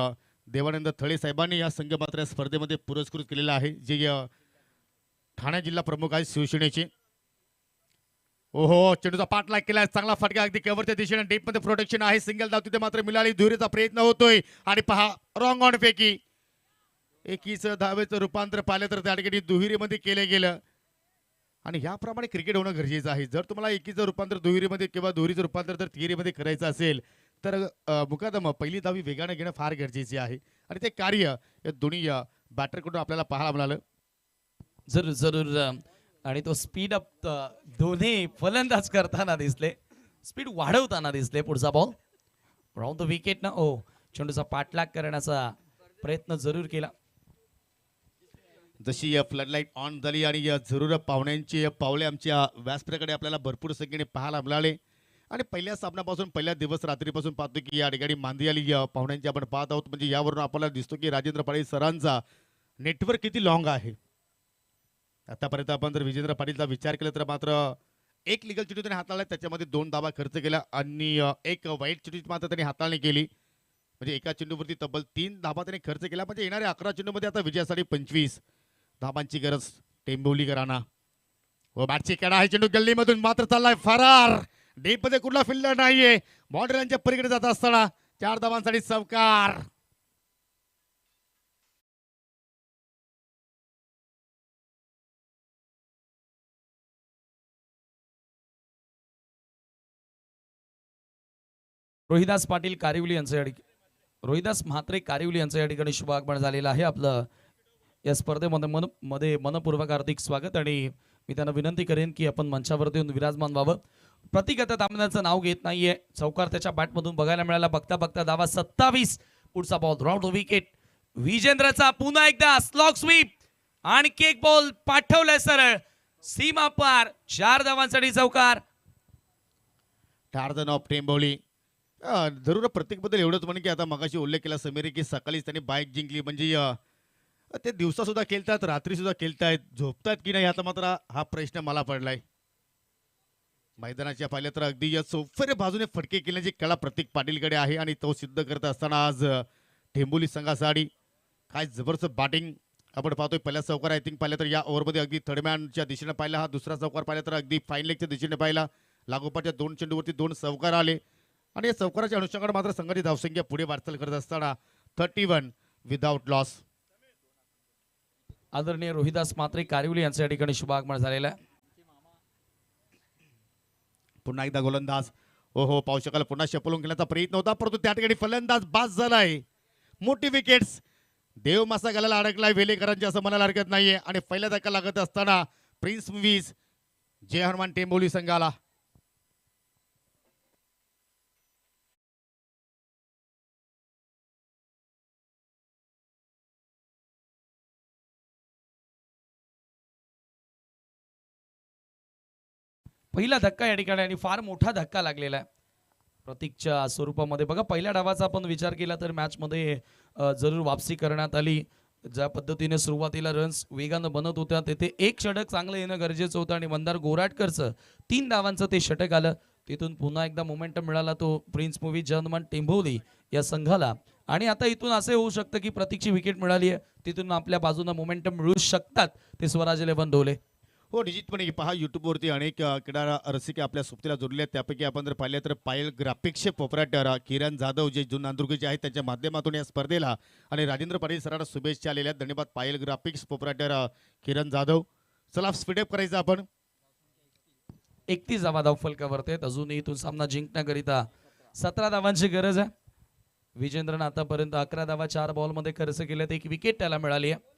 देवानंद थळे साहेबांनी या संघ मात्र या स्पर्धेमध्ये पुरस्कृत केलेला आहे, जे ठाणे जिल्हा प्रमुख आहेत शिवसेनेचे. ओहो, चेंडूचा पाठलाग केला, चांगला फटका अगदी कव्हरच्या दिशेने डीप मध्ये प्रोटेक्शन आहे. सिंगल धाव तिथे मात्र मिळाली. दुहेरीचा प्रयत्न होतोय आणि पहा रॉंग ऑन फेकी. एकीच धावेचं रूपांतर पाहिलं तर त्या ठिकाणी दुहेरीमध्ये केलं गेलं. आणि ह्याप्रमाणे क्रिकेट होणं गरजेचं आहे. जर तुम्हाला एकीचं रूपांतर दुहेरीमध्ये किंवा दुहेरीचं रूपांतर जर तिहेरीमध्ये करायचं असेल तर मुकादम पहिली धावी वेगाने घेणं फार गरजेचे आहे. आणि ते कार्य या दोन्ही बॅटरकडून आपल्याला पाहायला मिळालं. जरूर जरूर. आणि तो स्पीड अप दोन्ही फलंदाज करताना दिसले, स्पीड वाढवताना दिसले. पुढचा बॉल राऊंड द विकेट ना. ओ, चेंडूचा पाठलाग करण्याचा प्रयत्न जरूर केला. जशी फ्लडलाईट ऑन झाली आणि जरूर पाहुण्यांची पावले आमच्या व्यासपीठाकडे आपल्याला भरपूर संख्येने पाहायला मिळाले. आणि पहिल्या सामन्यापासून पहिल्या दिवस रात्रीपासून पाहतो की या ठिकाणी मांदी आली पाहुण्यांची आपण पाहत आहोत. म्हणजे यावरून आपल्याला दिसतो की राजेंद्र पाटील सरांचा नेटवर्क किती लॉंग आहे. आतापर्यंत आपण जर विजेंद्र पाटीलचा विचार केला तर मात्र एक लिगल चिठ्ठी त्याने हाताळला, त्याच्यामध्ये 2 धावा खर्च केला आणि एक वाईट चिठ्ठी मात्र त्यांनी हाताळणी केली. म्हणजे एका चेंडूवरती तब्बल 3 धावा त्यांनी खर्च केला. म्हणजे येणाऱ्या 11 चेंडूमध्ये आता विजयासाठी 25 धाबांची गरज टेंबोलीकरांना. व बॅटची कडा आहे, चेंडू गल्लीमधून मात्र चाललाय फरार. डीप मध्ये कुठला फिल्डर नाहीये. बॉर्डरलाईनच्या पलीकडे जात असताना 4 धावांसाठी चौकार. रोहिदास पाटील कारिवली यांचं या ठिकाणी, रोहिदास म्हात्रे कारिवली यांचं या ठिकाणी शुभागमन झालेलं आहे. आपलं या स्पर्धेमध्ये मनपूर्वक हार्दिक स्वागत. आणि मी त्यांना विनंती करेन की आपण मंचावरती येऊन विराजमान व्हावं. प्रतीक आता तांबण्याचं नाव घेत नाहीये. चौकार त्याच्या बॅटमधून बघायला मिळाला. बघता बघता धावा 27. पुढचा बॉल राऊंड विकेट. विजेंद्रचा पुन्हा एकदा स्लॉग स्वीप आणि केक बॉल पाठवलाय सरळ सीमा पार. 4 धावांसाठी चौकार. Tarzan of Temboli. जरूर प्रत्येकबद्दल एवढंच म्हणेन की आता मगाशी उल्लेख केला समीर की सकाळीच त्यांनी बाईक जिंकली. म्हणजे ते दिवसा सुद्धा खेळतात, रात्री सुद्धा खेळतायत, झोपतात की नाही आता मात्र हा प्रश्न मला पडलाय. मैदानाच्या पाहिल्या तर अगदी सोफेरे बाजूने फटके केल्याची कला प्रतीक पाटीलकडे आहे आणि तो सिद्ध करत असताना आज टेंबोली संघासाठी काय जबरदस्त बॅटिंग आपण पाहतोय. पहिल्या चौकार आय थिंक पाहिलं तर या ओव्हरमध्ये अगदी थर्डमॅनच्या दिशेने पाहिला. हा दुसरा चौकार पाहिला तर अगदी फाईन लेगच्या दिशेने पाहिला. लागोपाठच्या 2 चेंडूवरती 2 चौकार आले. आणि या चौकाराच्या अनुषंगाने मात्र संघाची धावसंख्या पुढे वाटचाल करत असताना 31 विदाउट लॉस. आदरणीय रोहिदास म्हात्रे कारिवली यांच्या ठिकाणी शुभागमन झालेलं आहे. पुन्हा एकदा गोलंदाज. ओहो, पाहू शकाल पुन्हा शपलून घेण्याचा प्रयत्न होता परंतु त्या ठिकाणी फलंदाज बाद झालाय. मोठी विकेट्स. देव मासा गालाला अडकलाय वेलेकरांची असं म्हणायला हरकत नाहीये. आणि पहिला धक्का लागत असताना प्रिन्स मूव्हीज जय हनुमान टेंबोली संघाला. पहिला धक्का या ठिकाणी आणि फार मोठा धक्का लागलेला आहे प्रतीकच्या स्वरूपामध्ये. बघा पहिल्या डावाचा आपण विचार केला तर मॅचमध्ये जरूर वापसी करण्यात आली. ज्या पद्धतीने सुरुवातीला रन्स वेगानं बनत होत्या तिथे एक षटक चांगलं येणं गरजेचं होतं आणि मंदार गोराटकरचं 3 धावांचं ते षटक आलं. तिथून पुन्हा एकदा मोमेंटम मिळाला तो प्रिन्स मूव्ही जर्मन टेंबोली या संघाला. आणि आता इथून असे होऊ शकतं की प्रतीकची विकेट मिळाली आहे, तिथून आपल्या बाजूने मोमेंटम मिळू शकतात ते स्वराज 11 ढोले. हो निश्चितपणे पहा युट्यूबवरती अनेक क्रीडा रसिके आपल्या सोबतीला जोडले आहेत. त्यापैकी आपण जर पाहिले तर पायल ग्राफिक्सचे प्रोप्रायटर किरण जाधव जे जून नांदुर्गचे आहेत त्यांच्या माध्यमातून या स्पर्धेला आणि राजेंद्र पाटील सरांना शुभेच्छा आलेल्या आहेत. धन्यवाद पायल ग्राफिक्स प्रोप्रायटर किरण जाधव. चला स्पीडअप करायचं आपण. 31 धावा धावफलकावरती आहेत. अजूनही इथून सामना जिंकण्याकरिता 17 धावांची गरज आहे. विजेंद्रनं आतापर्यंत 11 धावा 4 बॉलमध्ये खर्च केल्यात, 1 विकेट त्याला मिळाली आहे.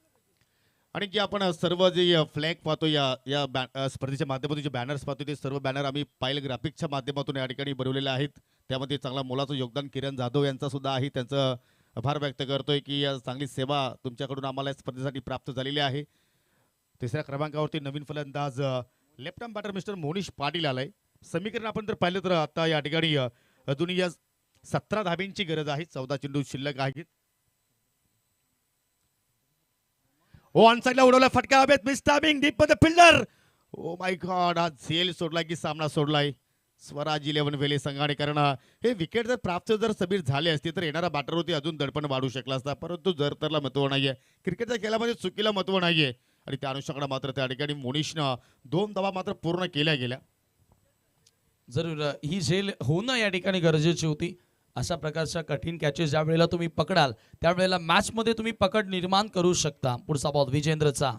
आणि जे आपण सर्व जे फ्लॅग पाहतो या स्पर्धेच्या माध्यमातून जे बॅनर्स पाहतो ते सर्व बॅनर आम्ही पायल ग्राफिक्सच्या माध्यमातून या ठिकाणी बनवलेले आहेत. त्यामध्ये चांगला मोलाचं योगदान किरण जाधव यांचा सुद्धा आहे. त्यांचं आभार व्यक्त करतोय की या चांगली सेवा तुमच्याकडून आम्हाला या स्पर्धेसाठी प्राप्त झालेली आहे. तिसऱ्या क्रमांकावरती नवीन फलंदाज left arm batter mister Monish Patil आलाय. समीकरण आपण जर पाहिलं तर आता या ठिकाणी अजूनही 17 धाब्यांची गरज आहे. 14 चेंडू शिल्लक आहेत. ऑन साइडला उडवला फटका हवेत, मिस टायमिंग डीप मध्ये फिल्डर. ओ माय गॉड, हा झेल सोडलाय की सामना सोडलाय स्वराज 11 वेले संघाने. कारण हे विकेट जर प्राप्त जर समीर झाले असते तर येणारा बॅटरवरती अजून दडपण वाढू शकला असता. परंतु जरतरला महत्व नाहीये, क्रिकेटच्या खेळामध्ये चुकीला महत्व नाहीये. आणि त्या अनुषंगाने मात्र त्या ठिकाणी मोनिशनं 2 धावा मात्र पूर्ण केल्या गेल्या. जरूर ही झेल होणं या ठिकाणी गरजेची होती. अशा प्रकारच्या कठीण कॅचेस ज्या वेळेला तुम्ही पकडाल त्यावेळेला मॅचमध्ये तुम्ही पकड निर्माण करू शकता. पुढचा बॉल विजेंद्रचा,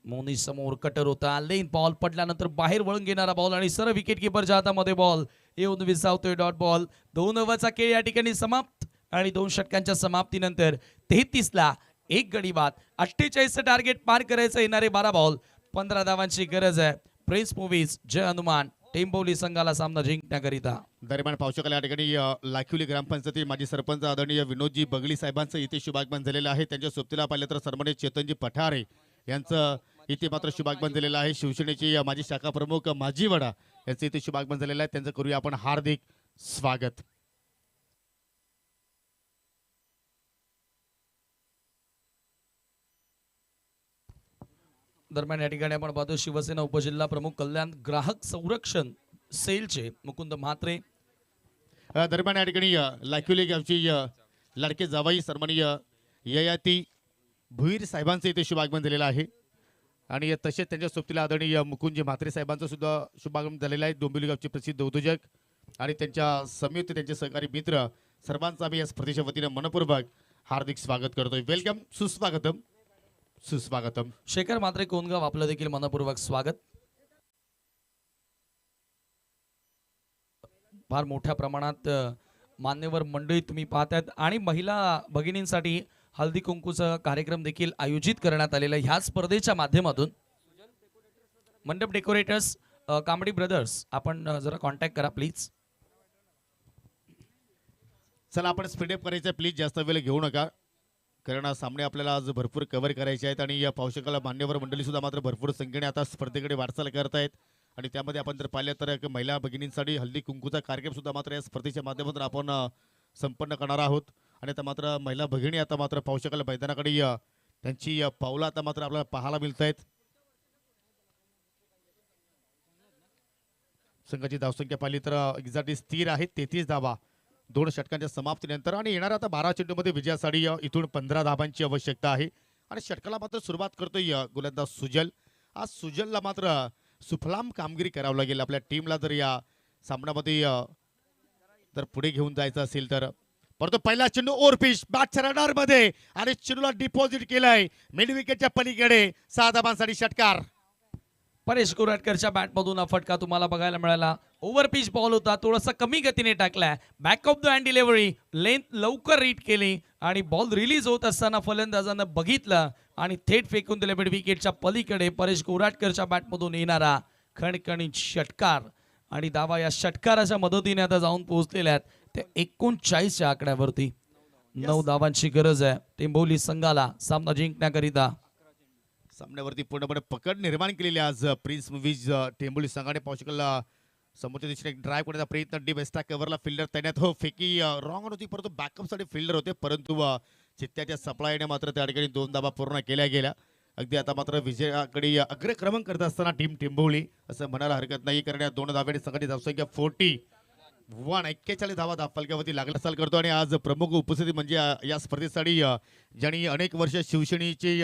मोनी समोर कटर होता, लेन बॉल पडल्यानंतर बाहेर वळून घेणारा बॉल आणि सरळ विकेट किपरच्या हातामध्ये बॉल येऊन विसावतोय. Dot ball. 2 ओव्हरचा खेळ या ठिकाणी समाप्त आणि 2 षटकांच्या समाप्तीनंतर 33ला 1 गडी बाद. 48चं टार्गेट पार करायचं. येणारे 12 बॉल 15 धावांची गरज आहे. प्रिन्स मूव्हीज जय हनुमान टेंबोली संघाला सामना जिंकण्याकरिता. दरम्यान पावसाळ्याला या ठिकाणी लाखिवली ग्रामपंचायती माजी सरपंच आदरणीय विनोदजी बगली साहेबांचं इथे शुभागमन झालेलं आहे. त्यांच्या सोबतीला पाहिलं तर सन्मानित चेतनजी पठारे यांचं इथे मात्र शुभागमन झालेलं आहे. शिवसेनेचे माजी शाखा प्रमुख माजीवडा यांचं इथे शुभागमन झालेलं आहे. त्यांचं करूया आपण हार्दिक स्वागत. दरम्यान या ठिकाणी आपण पाहतो शिवसेना उपजिल्हा प्रमुख कल्याण ग्राहक संरक्षण सेलचे मुकुंद म्हात्रे. दरम्यान या ठिकाणी लाखिवली गावची लाडके जावाई सन्माननीय ययाती भुईर साहेबांचं इथे शुभागमन झालेलं आहे. आणि तसेच त्यांच्या सोबतीला आदरणीय मुकुंदजी म्हात्रे साहेबांचं सुद्धा शुभागमन झालेलं आहे. डोंबिवली गावचे प्रसिद्ध उद्योजक आणि त्यांच्या संयुक्त त्यांचे सहकारी मित्र सर्वांचं आम्ही या स्पर्धेच्या वतीनं मनपूर्वक हार्दिक स्वागत करतोय. वेलकम, सुस्वागतम सुस्वागतम. शेखर म्हात्रे कोणगाव आपलं देखील मनपूर्वक स्वागत. फार मोठ्या प्रमाणात मान्यवर मंडळी तुम्ही पाहतायत आणि महिला भगिनींसाठी हल्दी कुंकूचा कार्यक्रम देखील आयोजित करण्यात आलेला ह्या स्पर्धेच्या माध्यमातून. मंडप डेकोरेटर्स कांबडी ब्रदर्स आपण जरा कॉन्टॅक्ट करा प्लीज. चला आपण स्पीडअप करायचं, प्लीज जास्त वेळ घेऊ नका. कारण सामने आपल्याला आज भरपूर कव्हर करायचे आहेत आणि या पावसाळ्याला मान्यवर मंडळी सुद्धा मात्र भरपूर संख्येने आता स्पर्धेकडे वाटचाल करतायत. आणि त्यामध्ये आपण जर पाहिलं तर एक महिला भगिनींसाठी हल्दी कुंकूचा कार्यक्रम सुद्धा मात्र या स्पर्धेच्या माध्यमातून आपण संपन्न करणार आहोत. आणि आता मात्र महिला भगिनी आता मात्र पावसाळ्याला मैदानाकडे त्यांची पावलं आता मात्र आपल्याला पाहायला मिळत आहेत. संघाची धावसंख्या पाहिली तर एक्झॅक्टली स्थिर आहे 33 धावा 2 षटकांच्या समाप्तीनंतर. आणि येणाऱ्या आता 12 चेंडूमध्ये विजयासाठी इथून 15 धावांची आवश्यकता आहे. आणि षटकाला मात्र सुरुवात करतोय गोलंदाज सुजल. आज सुजलला मात्र सुफलाम कामगिरी करावं लागेल आपल्या टीमला जर या सामन्यामध्ये जर पुढे घेऊन जायचं असेल तर. परंतु पहिला चेंडू ओव्हरपिच बॅटच्या रडार मध्ये आणि चेंडूला डिपॉझिट केलाय मिड विकेटच्या पलीकडे. 6 धावांसाठी षटकार. परेश कोराटकरच्या बॅटमधून हा फटका तुम्हाला बघायला मिळाला. ओव्हरपिच बॉल होता, थोडासा कमी गतीने टाकलाय. Back of the hand delivery, length लवकर रीड केली आणि बॉल रिलीज होत असताना फलंदाजानं बघितलं आणि थेट फेकून दिले मिड विकेटच्या पलीकडे. परेश कोराटकरच्या बॅटमधून येणारा खणखणीत षटकार आणि धावा या षटकाराच्या मदतीने आता जाऊन पोहोचलेल्या आहेत त्या 39च्या आकड्यावरती. 9 धावांची गरज आहे टेंबोली संघाला सामना जिंकण्याकरिता. सामन्यावरती पूर्णपणे पकड निर्माण केलेली आज प्रिन्स मूव्हीज टेंबोली संघाने. पावसाळ्याला समोरच्या दिशेने एक ड्राईव्ह करण्याचा प्रयत्न, डीप एक्स्ट्रा कव्हरला फिल्डर तैनात हो. फेकी रॉंग होती परंतु बॅकअपसाठी फिल्डर होते. परंतु चित्त्याच्या सप्लायने मात्र त्या ठिकाणी 2 धावा पूर्ण केल्या गेल्या. अगदी आता मात्र विजयाकडे अग्रक्रमण करत असताना टीम टेंबोली असं म्हणायला हरकत नाही. कारण या 2 धाव्याने संघाची धावसंख्या 41 धावा फलकावरती लागला चाल करतो. आणि आज प्रमुख उपस्थिती म्हणजे या स्पर्धेसाठी ज्यांनी अनेक वर्ष शिवसेनेचे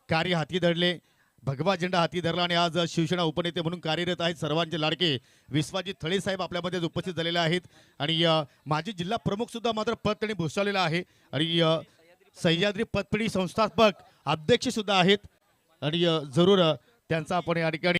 कार्य हाती धरले, भगवा झेंडा हाती धरला आणि आज शिवसेना उपनेते म्हणून कार्यरत आहेत सर्वांचे लाडके विश्वाजी थळे साहेब आपल्यामध्ये उपस्थित झालेले आहेत. आणि माजी जिल्हा प्रमुख सुद्धा मात्र पद त्यांनी भूषवलेलं आहे. आणि सह्याद्री पतपिढी संस्थापक अध्यक्ष सुद्धा आहेत. आणि जरूर त्यांचा आपण या ठिकाणी